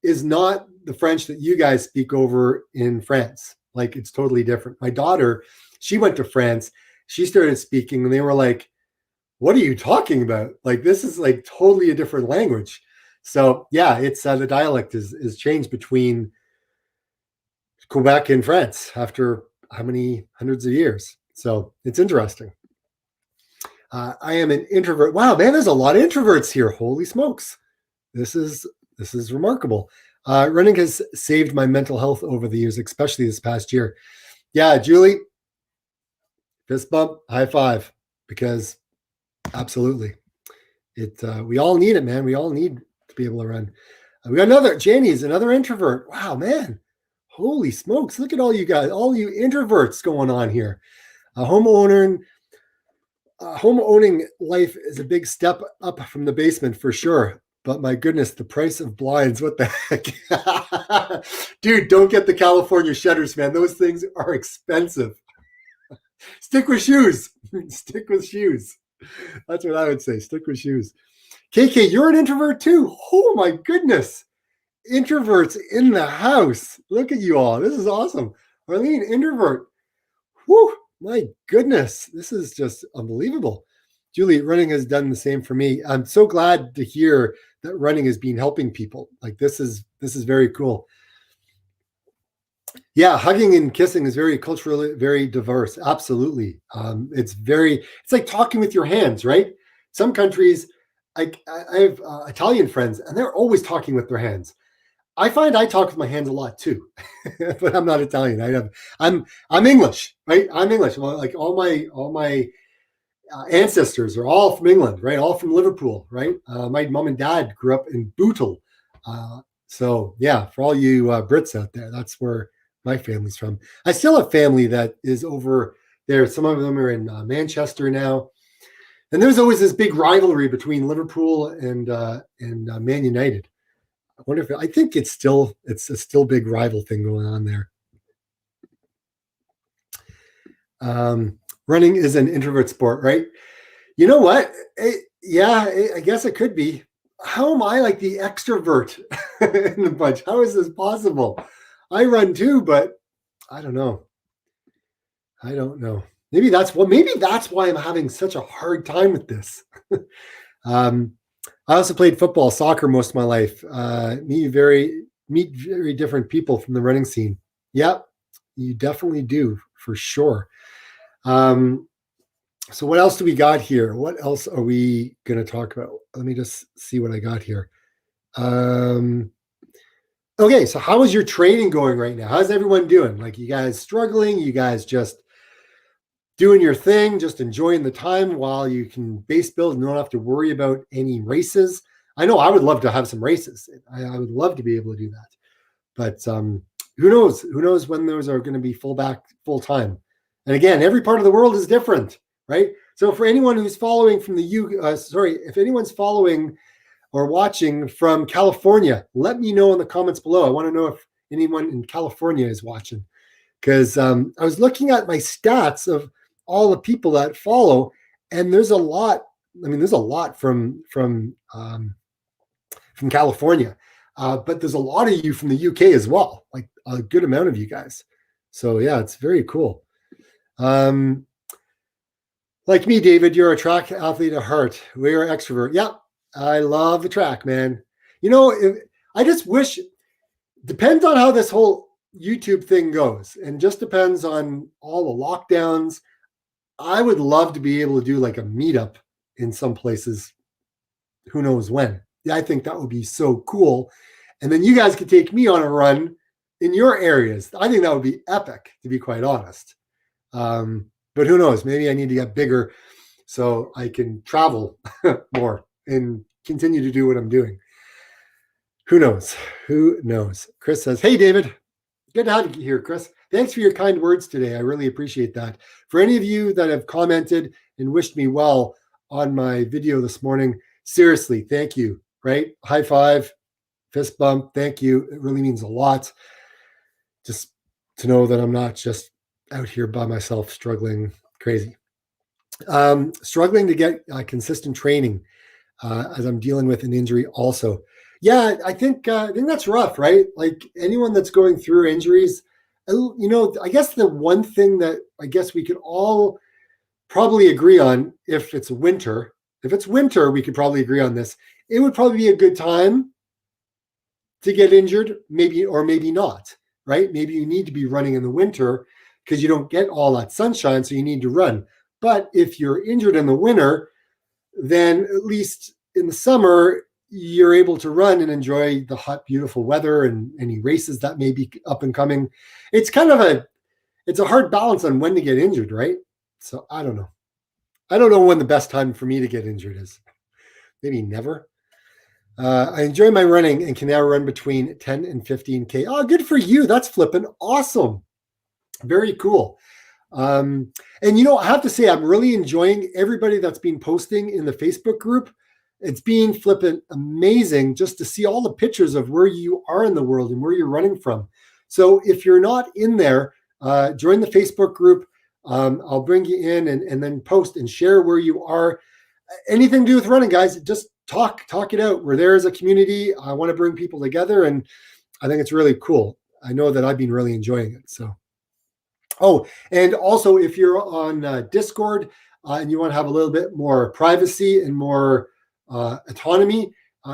is not the French that you guys speak over in France. Like it's totally different. My daughter, she went to France. She started speaking, and they were like, "What are you talking about? Like this is like totally a different language." So yeah, it's the dialect is changed between Quebec and France after how many hundreds of years. So it's interesting. I am an introvert. Wow, man, there's a lot of introverts here. Holy smokes. This is remarkable. Running has saved my mental health over the years, especially this past year. Yeah, Julie, fist bump, high five, because absolutely. We all need it, man. We all need to be able to run. We got Janie's another introvert. Wow, man. Holy smokes. Look at all you guys, all you introverts going on here. Home owning life is a big step up from the basement for sure. But my goodness, the price of blinds, what the heck? Dude, don't get the California shutters, man. Those things are expensive. Stick with shoes. Stick with shoes. That's what I would say. Stick with shoes. KK, you're an introvert too. Oh my goodness. Introverts in the house. Look at you all. This is awesome. Arlene, introvert. Whew, my goodness. This is just unbelievable. Julie, running has done the same for me. I'm so glad to hear that running has been helping people. Like this is very cool. Yeah, hugging and kissing is very culturally very diverse. Absolutely. It's like talking with your hands, right? Some countries, I have Italian friends, and they're always talking with their hands. I find I talk with my hands a lot too, but I'm not Italian. I'm English, right? I'm English. Well, like all my ancestors are all from England, right? All from Liverpool, right? My mom and dad grew up in Bootle. So yeah, for all you Brits out there, that's where my family's from. I still have family that is over there. Some of them are in Manchester now, and there's always this big rivalry between Liverpool and Man United. I think it's a still big rival thing going on there. Running is an introvert sport, right? You know what? I guess it could be. How am I like the extrovert in the bunch? How is this possible? I run too, but I don't know. Maybe that's why I'm having such a hard time with this. I also played football, soccer most of my life. Meet very different people from the running scene. Yep, you definitely do for sure. So what else do we got here? What else are we going to talk about? Let me just see what I got here. Okay, so how is your training going right now? How's everyone doing? Like you guys struggling? You guys just doing your thing, just enjoying the time while you can base build and don't have to worry about any races? I know I would love to have some races. I would love to be able to do that. But who knows? Who knows when those are going to be full time? And again, every part of the world is different, right? So for anyone who's following from if anyone's following or watching from California, let me know in the comments below. I want to know if anyone in California is watching, because I was looking at my stats of all the people that follow, and there's a lot. I mean, there's a lot from California, but there's a lot of you from the UK as well, like a good amount of you guys. So yeah, it's very cool. Like me, David, you're a track athlete at heart. We're extrovert. Yeah, I love the track, man. You know, I just wish, depends on how this whole YouTube thing goes, and just depends on all the lockdowns. I would love to be able to do like a meetup in some places. Who knows when? Yeah, I think that would be so cool. And then you guys could take me on a run in your areas. I think that would be epic, to be quite honest. But who knows? Maybe I need to get bigger so I can travel more and continue to do what I'm doing. Who knows? Who knows? Chris says, hey, David, good to have you here, Chris. Thanks for your kind words today. I really appreciate that. For any of you that have commented and wished me well on my video this morning, seriously, thank you, right? High five, fist bump, thank you. It really means a lot just to know that I'm not just out here by myself struggling crazy. Struggling to get consistent training as I'm dealing with an injury also. Yeah, I think that's rough, right? Like anyone that's going through injuries, I guess the one thing that I guess we could all probably agree on, if it's winter, we could probably agree on this. It would probably be a good time to get injured, maybe or maybe not, right? Maybe you need to be running in the winter because you don't get all that sunshine, so you need to run. But if you're injured in the winter, then at least in the summer, you're able to run and enjoy the hot, beautiful weather and any races that may be up and coming. It's kind of it's a hard balance on when to get injured, right? So I don't know. I don't know when the best time for me to get injured is. Maybe never. I enjoy my running and can now run between 10 and 15K. Oh, good for you. That's flipping awesome. Very cool. And I have to say, I'm really enjoying everybody that's been posting in the Facebook group. It's been flipping amazing just to see all the pictures of where you are in the world and where you're running from. So if you're not in there, join the Facebook group. I'll bring you in and then post and share where you are. Anything to do with running, guys, just talk it out. We're there as a community. I want to bring people together, and I think it's really cool. I know that I've been really enjoying it. So, and also if you're on Discord and you want to have a little bit more privacy and more autonomy,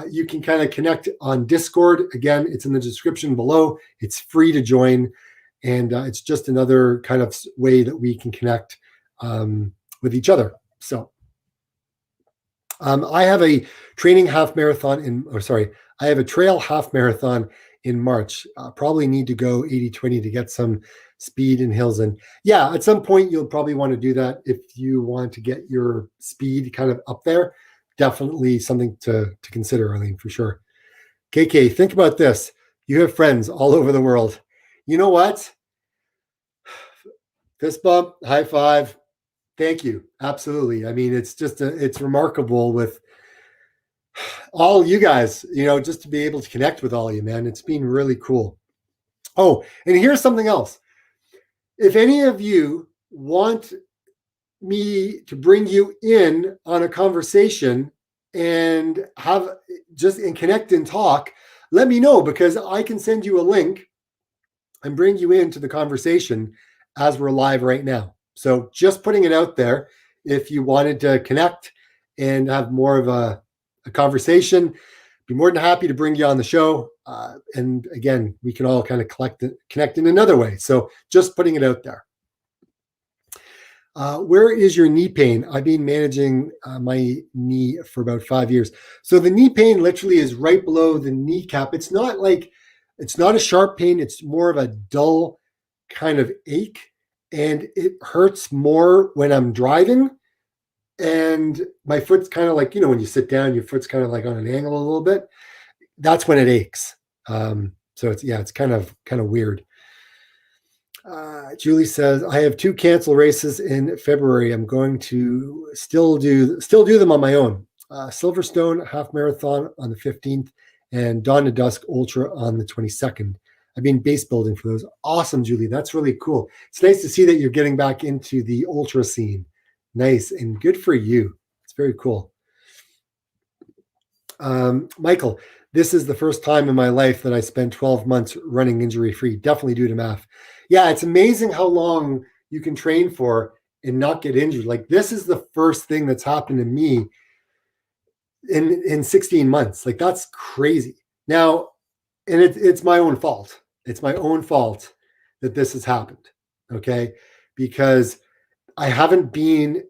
you can kind of connect on Discord. Again, it's in the description below. It's free to join, and it's just another kind of way that we can connect with each other. So I have a training half marathon I have a trail half marathon in March. Probably need to go 80-20 to get some speed and hills in. Yeah, at some point you'll probably want to do that if you want to get your speed kind of up there. Definitely something to consider, Arlene, for sure. KK, think about this. You have friends all over the world. You know what? Fist bump, high five. Thank you. Absolutely. I mean, it's just it's remarkable with all you guys, just to be able to connect with all you, man. It's been really cool. Oh, and here's something else. If any of you want me to bring you in on a conversation and connect and talk, let me know, because I can send you a link and bring you into the conversation as we're live right now. So just putting it out there, if you wanted to connect and have more of a conversation, be more than happy to bring you on the show. And again, we can all kind of connect in another way. So just putting it out there. Where is your knee pain? I've been managing my knee for about 5 years. So the knee pain literally is right below the kneecap. It's not a sharp pain. It's more of a dull kind of ache. And it hurts more when I'm driving. And my foot's kind of like, when you sit down, your foot's kind of like on an angle a little bit. That's when it aches. So it's kind of weird. Julie says, I have 2 cancel races in February. I'm going to still do them on my own. Silverstone half marathon on the 15th and Dawn to Dusk Ultra on the 22nd. I've been base building for those. Awesome, Julie. That's really cool. It's nice to see that you're getting back into the ultra scene. Nice and good for you. It's very cool. Michael, this is the first time in my life that I spent 12 months running injury-free. Definitely due to MAF. Yeah, it's amazing how long you can train for and not get injured. Like, this is the first thing that's happened to me in 16 months. Like, that's crazy. Now, and it's my own fault. It's my own fault that this has happened. Okay. Because I haven't been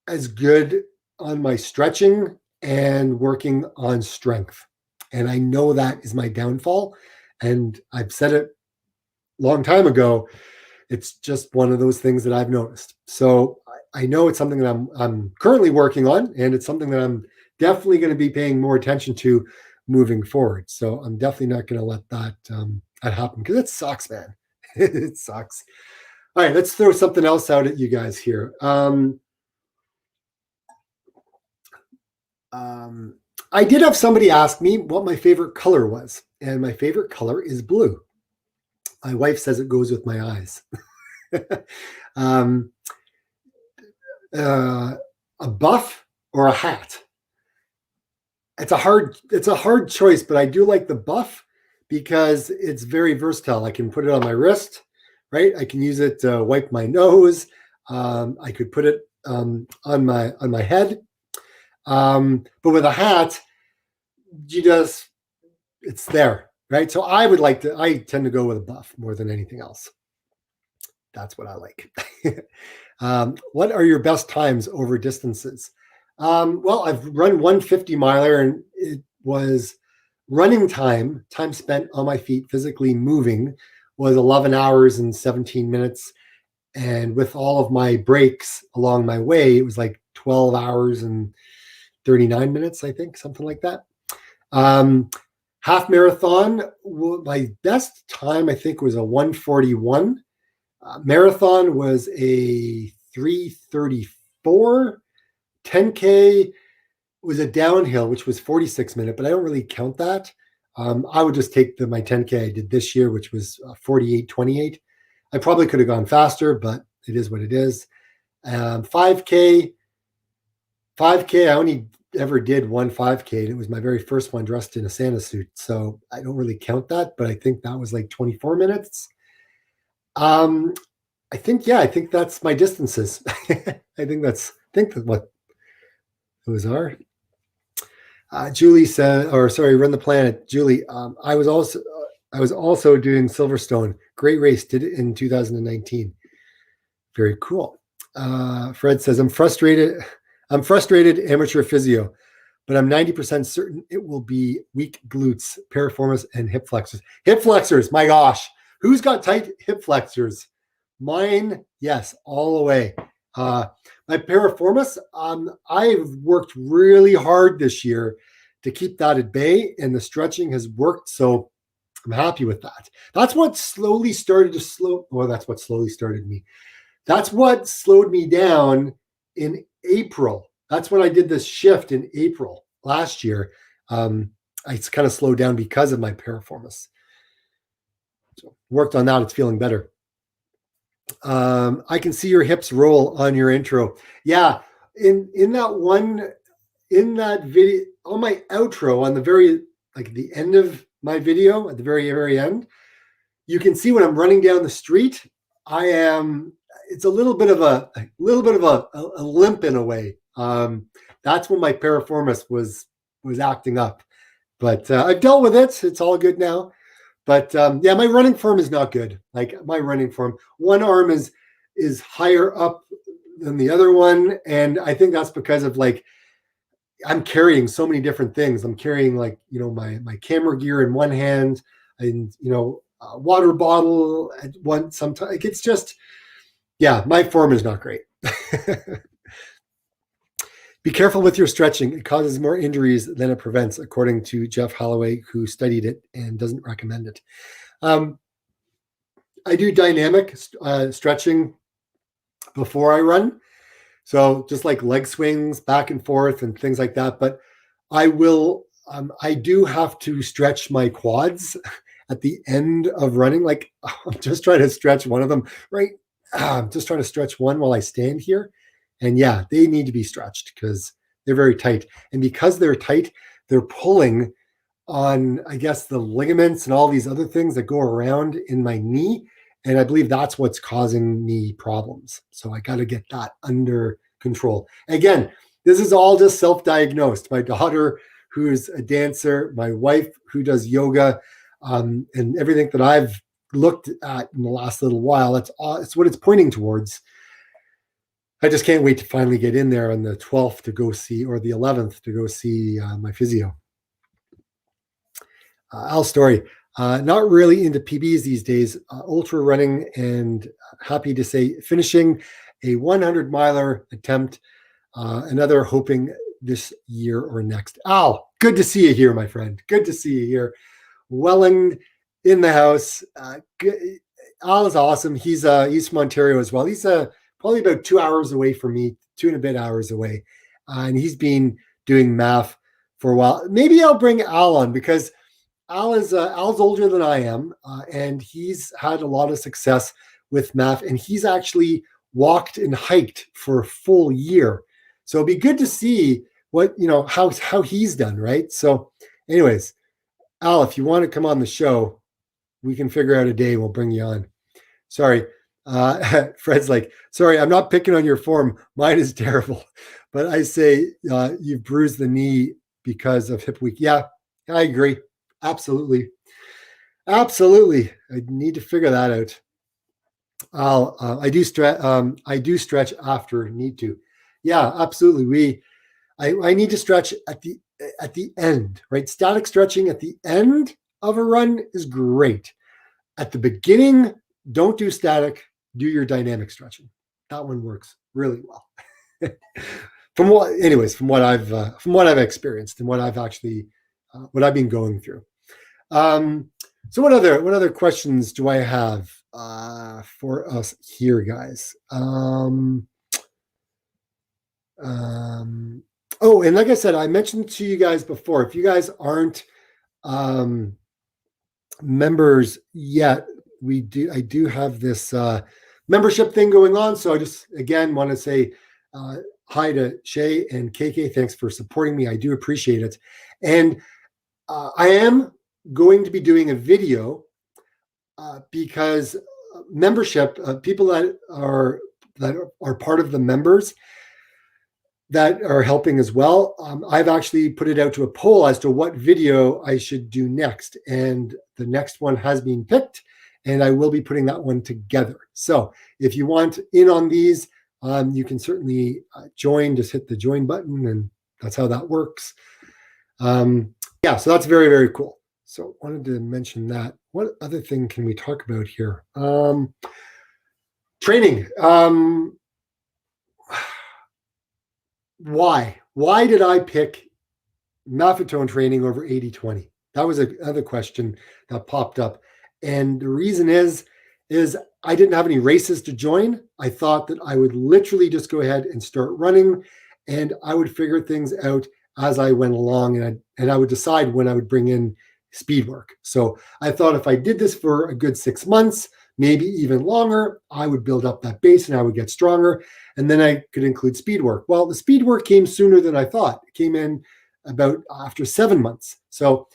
as good on my stretching and working on strength. And I know that is my downfall. And I've said it a long time ago. It's just one of those things that I've noticed. So I know it's something that I'm currently working on, and it's something that I'm definitely going to be paying more attention to moving forward. So I'm definitely not going to let that happen, because it sucks, man. It sucks. All right, let's throw something else out at you guys here. I did have somebody ask me what my favorite color was, and my favorite color is blue. My wife says it goes with my eyes. um, a buff or a hat? It's a hard choice, but I do like the buff because it's very versatile. I can put it on my wrist, right? I can use it to wipe my nose. I could put it on my head. But with a hat, it's there, right? So I tend to go with a buff more than anything else. That's what I like. What are your best times over distances? Well, I've run 150 miler, and it was running time spent on my feet, physically moving, was 11 hours and 17 minutes. And with all of my breaks along my way, it was like 12 hours and 39 minutes, I think, something like that. Half marathon, my best time, I think, was a 141. Marathon was a 334. 10K was a downhill, which was 46 minutes, but I don't really count that. I would just take my 10K I did this year, which was 48:28. I probably could have gone faster, but it is what it is. 5K, I only ever did one 5K, and it was my very first one dressed in a Santa suit. So I don't really count that, but I think that was like 24 minutes. I think that's my distances. I think that's what those are. Julie said, Run the Planet. Julie, I was also doing Silverstone. Great race. Did it in 2019. Very cool. Fred says, I'm frustrated, amateur physio, but I'm 90% certain it will be weak glutes, piriformis, and hip flexors. Hip flexors, my gosh. Who's got tight hip flexors? Mine, yes, all the way. My piriformis, I've worked really hard this year to keep that at bay, and the stretching has worked. So I'm happy with that. That's what slowly started me. That's what slowed me down in April. That's when I did this shift in April last year. I kind of slowed down because of my piriformis. So worked on that. It's feeling better. I can see your hips roll on your intro. Yeah, in that video, on my outro, on the very, like, the end of my video, at the very, very end, you can see when I'm running down the street, it's a little bit of a limp in a way. That's when my piriformis was acting up, but I've dealt with it. It's all good now. But my running form is not good. Like, my running form, one arm is higher up than the other one, and I think that's because of, like, I'm carrying so many different things. I'm carrying, like, my camera gear in one hand, and a water bottle at one. Sometimes, like, it's just, my form is not great. Be careful with your stretching. It causes more injuries than it prevents, according to Jeff Holloway, who studied it and doesn't recommend it. I do dynamic stretching before I run. So just like leg swings back and forth and things like that. But I do have to stretch my quads at the end of running. Like, I'm just trying to stretch one of them, right? I'm just trying to stretch one while I stand here. And they need to be stretched because they're very tight. And because they're tight, they're pulling on, I guess, the ligaments and all these other things that go around in my knee. And I believe that's what's causing me problems. So I got to get that under control. Again, this is all just self-diagnosed. My daughter, who's a dancer, my wife, who does yoga, and everything that I've looked at in the last little while, it's what it's pointing towards. I just can't wait to finally get in there on the 12th to go see, or the 11th to go see my physio. Al's story. Not really into PBs these days, ultra running, and happy to say finishing a 100 miler attempt, another hoping this year or next. Al, good to see you here, my friend. Good to see you here. Welling in the house. Al is awesome. He's from Ontario as well. He's probably about 2 hours away from me, 2 and a bit hours away. And he's been doing math for a while. Maybe I'll bring Al on, because Al's older than I am, and he's had a lot of success with math, and he's actually walked and hiked for a full year. So it'd be good to see what, how he's done, right? So anyways, Al, if you want to come on the show, we can figure out a day. We'll bring you on. Sorry. Fred's like, sorry, I'm not picking on your form. Mine is terrible. But I say you've bruised the knee because of hip week. Yeah, I agree. Absolutely. Absolutely. I need to figure that out. I do stretch after need to. Yeah, absolutely. I need to stretch at the end, right? Static stretching at the end of a run is great. At the beginning, don't do static, do your dynamic stretching. That one works really well. From what I've experienced and what I've actually what I've been going through. So what other questions do I have for us here, guys? Oh, and like I said, I mentioned to you guys before, if you guys aren't members yet, I do have this membership thing going on. So I just, again, want to say hi to Shay and KK. Thanks for supporting me. I do appreciate it. And I am going to be doing a video because membership, people that are part of the members that are helping as well. I've actually put it out to a poll as to what video I should do next. And the next one has been picked, and I will be putting that one together. So if you want in on these, you can certainly join. Just hit the join button, and that's how that works. Yeah, so that's very, very cool. So wanted to mention that. What other thing can we talk about here? Training. Why did I pick Maffetone training over 80-20? That was another question that popped up. And the reason is I didn't have any races to join. I thought that I would literally just go ahead and start running, and I would figure things out as I went along, and I would decide when I would bring in speed work. So I thought if I did this for a good 6 months, maybe even longer, I would build up that base and I would get stronger, and then I could include speed work. Well, the speed work came sooner than I thought. It came in about after 7 months. So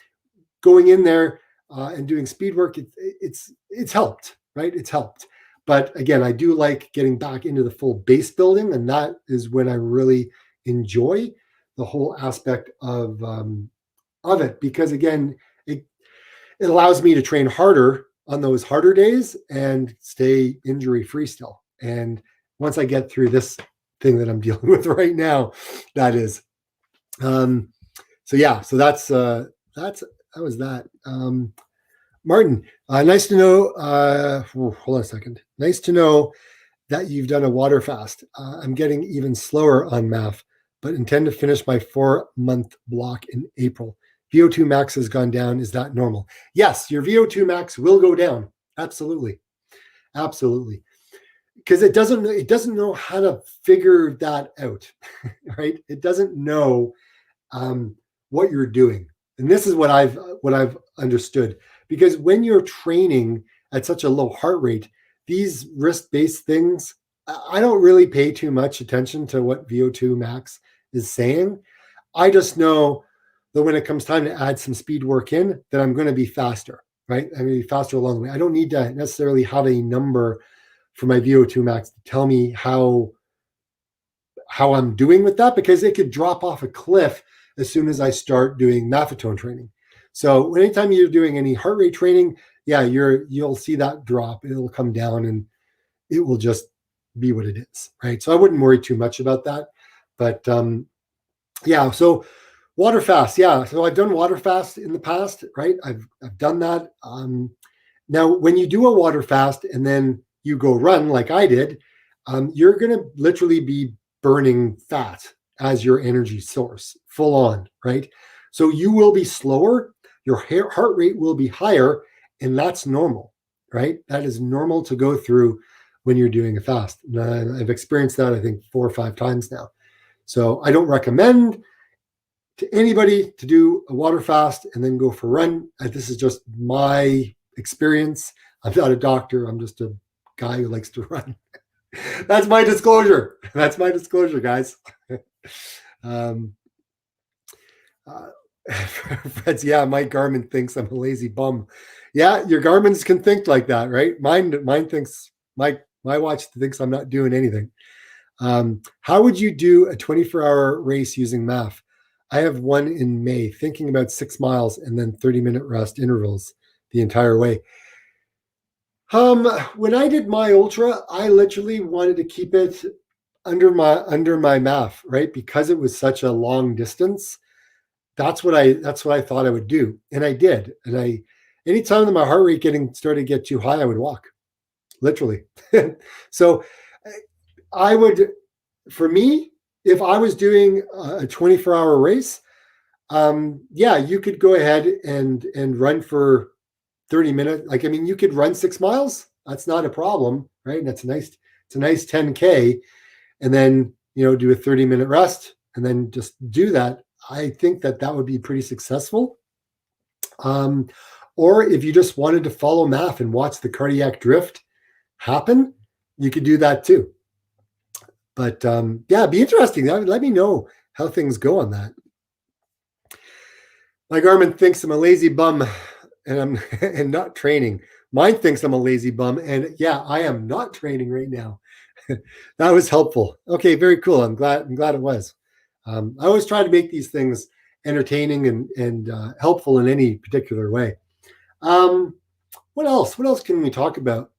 going in there and doing speed work, it's helped, right? It's helped. But again, I do like getting back into the full base building, and that is when I really enjoy the whole aspect of it, because again, it allows me to train harder on those harder days and stay injury free still. And once I get through this thing that I'm dealing with right now, that is. So yeah, so that was that. Martin, nice to know. Hold on a second. Nice to know that you've done a water fast. I'm getting even slower on math, but intend to finish my 4-month block in April. VO2 max has gone down. Is that normal? Yes, your VO2 max will go down. Absolutely. Absolutely. Because it doesn't know how to figure that out, right? It doesn't know what you're doing. And this is what I've understood. Because when you're training at such a low heart rate, these risk-based things, I don't really pay too much attention to what VO2 max is saying. I just know that when it comes time to add some speed work in, that I'm going to be faster. right? I mean, faster along the way. I don't need to necessarily have a number for my VO2 max to tell me how I'm doing with that, because it could drop off a cliff as soon as I start doing Maffetone training. So anytime you're doing any heart rate training, yeah, you'll see that drop. It'll come down and it will just be what it is, right? So I wouldn't worry too much about that. But yeah, so water fast, yeah. So I've done water fast in the past, right? I've done that. Now, when you do a water fast and then you go run like I did, you're going to literally be burning fat as your energy source, full on, right? So you will be slower, your heart rate will be higher, and that's normal, right? That is normal to go through when you're doing a fast. And I've experienced that, I think, 4 or 5 times now. So I don't recommend to anybody to do a water fast and then go for a run. This is just my experience. I'm not a doctor. I'm just a guy who likes to run. That's my disclosure. That's my disclosure, guys. Fred's, yeah, my Garmin thinks I'm a lazy bum. Yeah, your Garmins can think like that, right? Mine thinks my watch thinks I'm not doing anything. How would you do a 24-hour race using MAF? I have one in May, thinking about 6 miles and then 30-minute rest intervals the entire way. When I did my ultra, I literally wanted to keep it under my MAF, right? Because it was such a long distance. That's what I thought I would do. And I did. And anytime that my heart rate started to get too high, I would walk. Literally. So I would, for me, if I was doing a 24-hour race, yeah, you could go ahead and run for 30 minutes. Like, I mean, you could run 6 miles. That's not a problem, right? And it's a nice 10K. And then, do a 30-minute rest and then just do that. I think that would be pretty successful. Or if you just wanted to follow MAF and watch the cardiac drift happen, you could do that too. But yeah, it'd be interesting. Let me know how things go on that. My Garmin thinks I'm a lazy bum and I'm not training. Mine thinks I'm a lazy bum, and yeah, I am not training right now. That was helpful. Okay, very cool. I'm glad it was. I always try to make these things entertaining and helpful in any particular way. What else? What else can we talk about?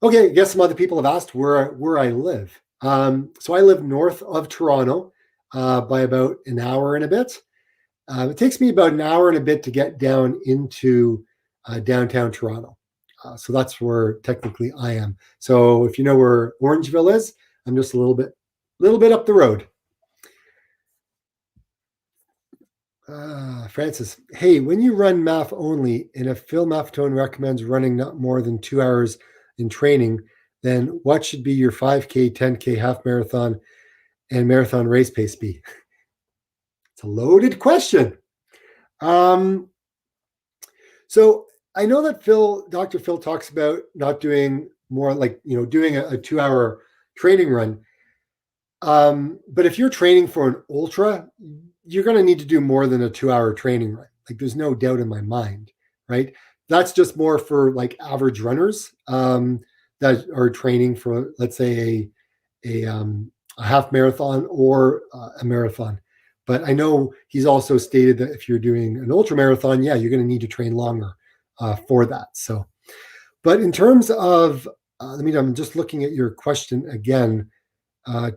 Okay, I guess some other people have asked where I live. So I live north of Toronto by about an hour and a bit. It takes me about an hour and a bit to get down into downtown Toronto. So that's where technically I am. So if you know where Orangeville is, I'm just a little bit up the road. Francis, hey, when you run MAF only, and if Phil Maffetone recommends running not more than 2 hours in training, then what should be your 5K, 10K, half marathon, and marathon race pace be? It's a loaded question. So I know that Dr. Phil talks about not doing more like, doing a 2-hour training run. But if you're training for an ultra, you're going to need to do more than a 2-hour training run. Like, there's no doubt in my mind, right? That's just more for like average runners that are training for, let's say, a half marathon or a marathon. But I know he's also stated that if you're doing an ultra marathon, yeah, you're going to need to train longer for that. So, but in terms of, I'm just looking at your question again.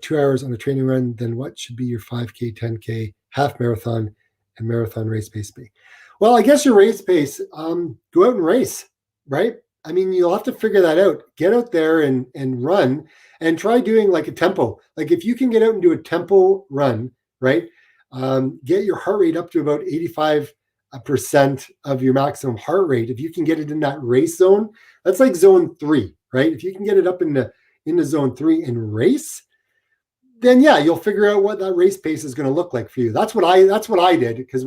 2 hours on a training run, then what should be your 5K, 10K, half marathon, and marathon race pace be? Well, I guess your race pace, go out and race, right? I mean, you'll have to figure that out. Get out there and run and try doing like a tempo. Like if you can get out and do a tempo run, right? Get your heart rate up to about 85% of your maximum heart rate. If you can get it in that race zone, that's like zone 3, right? If you can get it up into zone 3 and race, then yeah, you'll figure out what that race pace is going to look like for you. That's what I did, because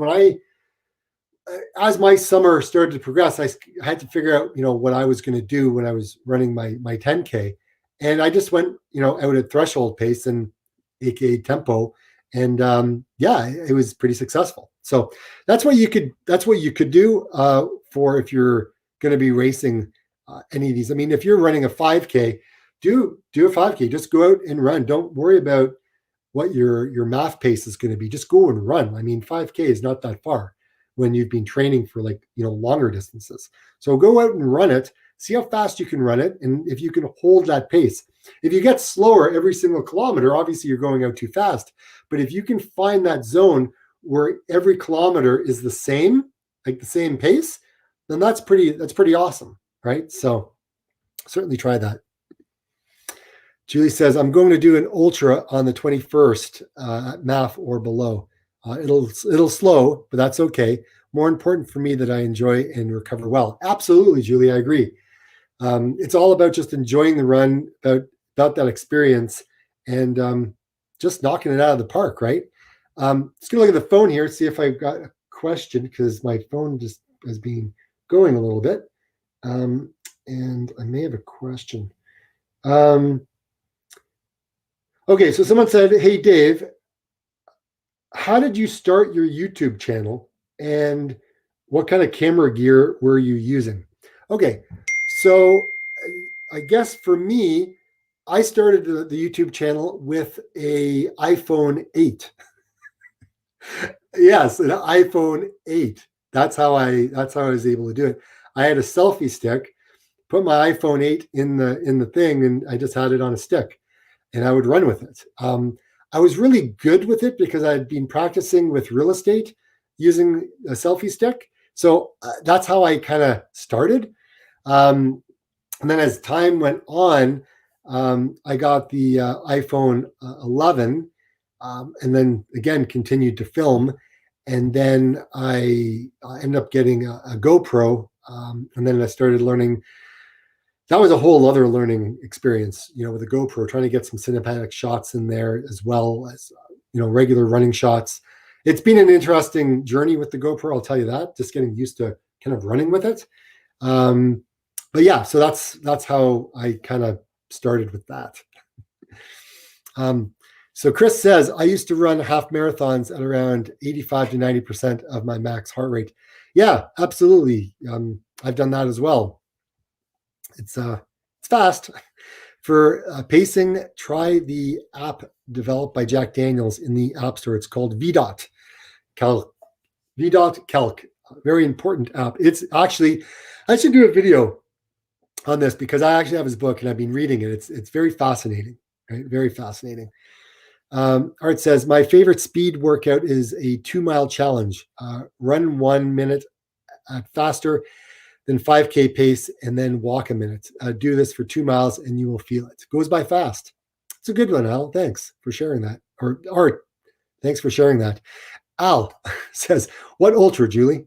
as my summer started to progress, I had to figure out, what I was going to do when I was running my 10K, and I just went, out at threshold pace and AKA tempo, And yeah, it was pretty successful. So that's what you could do for if you're going to be racing any of these. I mean, if you're running a 5K, do a 5K. Just go out and run. Don't worry about what your math pace is going to be. Just go and run. I mean, 5K is not that far when you've been training for like, longer distances. So go out and run it, see how fast you can run it, and if you can hold that pace. If you get slower every single kilometer, obviously you're going out too fast. But if you can find that zone where every kilometer is the same, like the same pace, then that's pretty awesome, right? So certainly try that. Julie says, I'm going to do an ultra on the 21st at MAF or below. It'll slow, but that's okay. More important for me that I enjoy and recover well. Absolutely, Julie, I agree. It's all about just enjoying the run, about that experience, and just knocking it out of the park, right? Just gonna look at the phone here, see if I've got a question, because my phone just has been going a little bit. And I may have a question. Okay, so someone said, hey, Dave, how did you start your YouTube channel and what kind of camera gear were you using? Okay, so I guess for me, I started the YouTube channel with a iPhone 8. Yes, an iPhone 8. That's how I was able to do it. I had a selfie stick, put my iPhone 8 in the thing, and I just had it on a stick, and I would run with it. I was really good with it because I'd been practicing with real estate using a selfie stick. So that's how I kind of started. And then as time went on, I got the iPhone 11, and then again continued to film. And then I ended up getting a GoPro, and then I started learning. That was a whole other learning experience, with a GoPro, trying to get some cinematic shots in there as well as, regular running shots. It's been an interesting journey with the GoPro, I'll tell you that, just getting used to kind of running with it. But yeah, so that's how I kind of started with that. So Chris says, I used to run half marathons at around 85 to 90% of my max heart rate. Yeah, absolutely. I've done that as well. It's fast. For pacing, try the app developed by Jack Daniels in the App Store. It's called VDOT Calc. Very important app. It's actually, I should do a video on this because I actually have his book and I've been reading it. It's very fascinating, right? Very fascinating. Art says, my favorite speed workout is a 2-mile challenge. Run 1 minute at faster than 5K pace and then walk a minute. Do this for 2 miles and you will feel it. Goes by fast. It's a good one, Al. Thanks for sharing that. Or Art, thanks for sharing that. Al says, what ultra, Julie?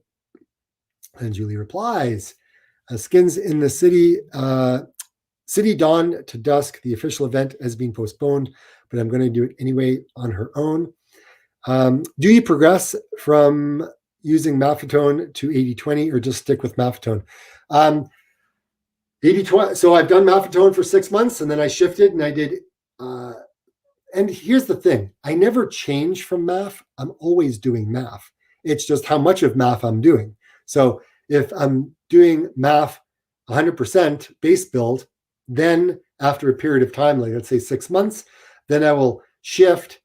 And Julie replies, Skins in the City, City Dawn to Dusk. The official event has been postponed, but I'm going to do it anyway on her own. Do you progress from using Maffetone to 80-20 or just stick with Maffetone? 80-20. So I've done Maffetone for 6 months and then I shifted and I did. And here's the thing. I never change from MAF. I'm always doing MAF. It's just how much of MAF I'm doing. So if I'm doing MAF 100% base build, then after a period of time, like let's say 6 months, then I will shift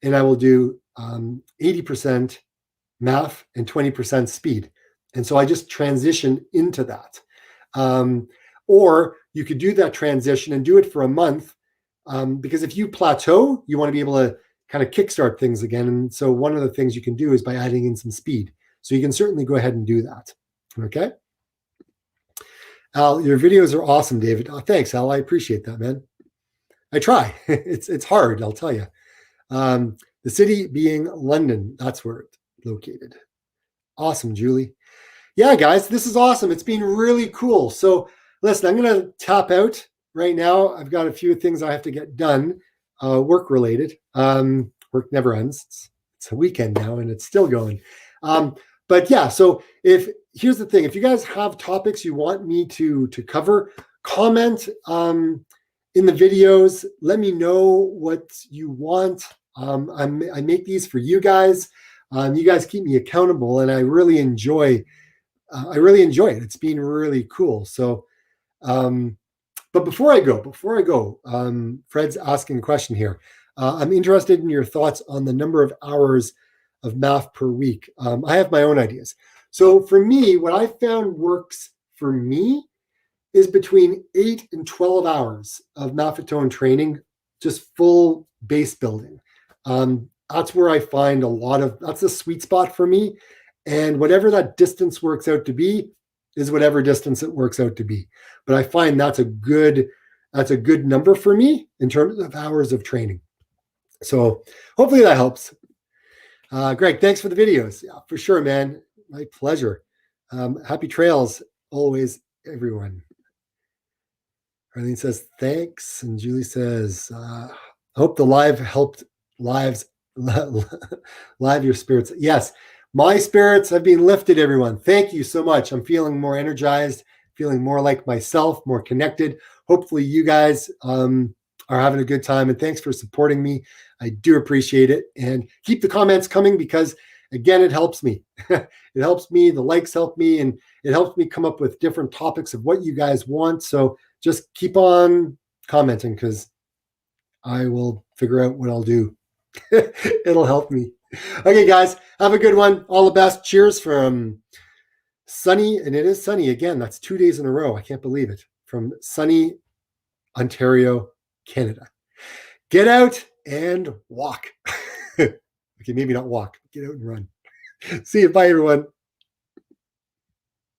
and I will do 80% MAF and 20% speed. And so I just transition into that. Or you could do that transition and do it for a month, because if you plateau, you want to be able to kind of kickstart things again. And so one of the things you can do is by adding in some speed. So you can certainly go ahead and do that. Okay. Al, your videos are awesome, David. Oh, thanks, Al. I appreciate that, man. I try. It's hard, I'll tell you. The city being London, that's where it's located. Awesome, Julie. Yeah, guys, this is awesome. It's been really cool. So listen, I'm going to tap out right now. I've got a few things I have to get done, work related. Work never ends. It's a weekend now and it's still going. But yeah, so here's the thing, if you guys have topics you want me to cover, comment in the videos, let me know what you want. I make these for you guys. You guys keep me accountable, and I really enjoy. I really enjoy it. It's been really cool. So, but before I go, Fred's asking a question here. I'm interested in your thoughts on the number of hours of math per week. I have my own ideas. So for me, what I found works for me is between 8 and 12 hours of Maffetone training, just full base building. That's where I find that's a sweet spot for me. And whatever that distance works out to be is whatever distance it works out to be. But I find that's a good number for me in terms of hours of training. So hopefully that helps. Greg, thanks for the videos. Yeah, for sure, man. My pleasure. Happy trails always, everyone. Arlene says, thanks. And Julie says, hope the live helped live your spirits. Yes, my spirits have been lifted, everyone. Thank you so much. I'm feeling more energized, feeling more like myself, more connected. Hopefully you guys are having a good time. And thanks for supporting me. I do appreciate it. And keep the comments coming because, again, it helps me. It helps me. The likes help me. And it helps me come up with different topics of what you guys want. So just keep on commenting because I will figure out what I'll do. It'll help me. Okay, guys, have a good one. All the best. Cheers from sunny, and it is sunny again. That's 2 days in a row. I can't believe it. From sunny Ontario, Canada. Get out and walk. Okay, maybe not walk. Get out and run. See you. Bye, everyone.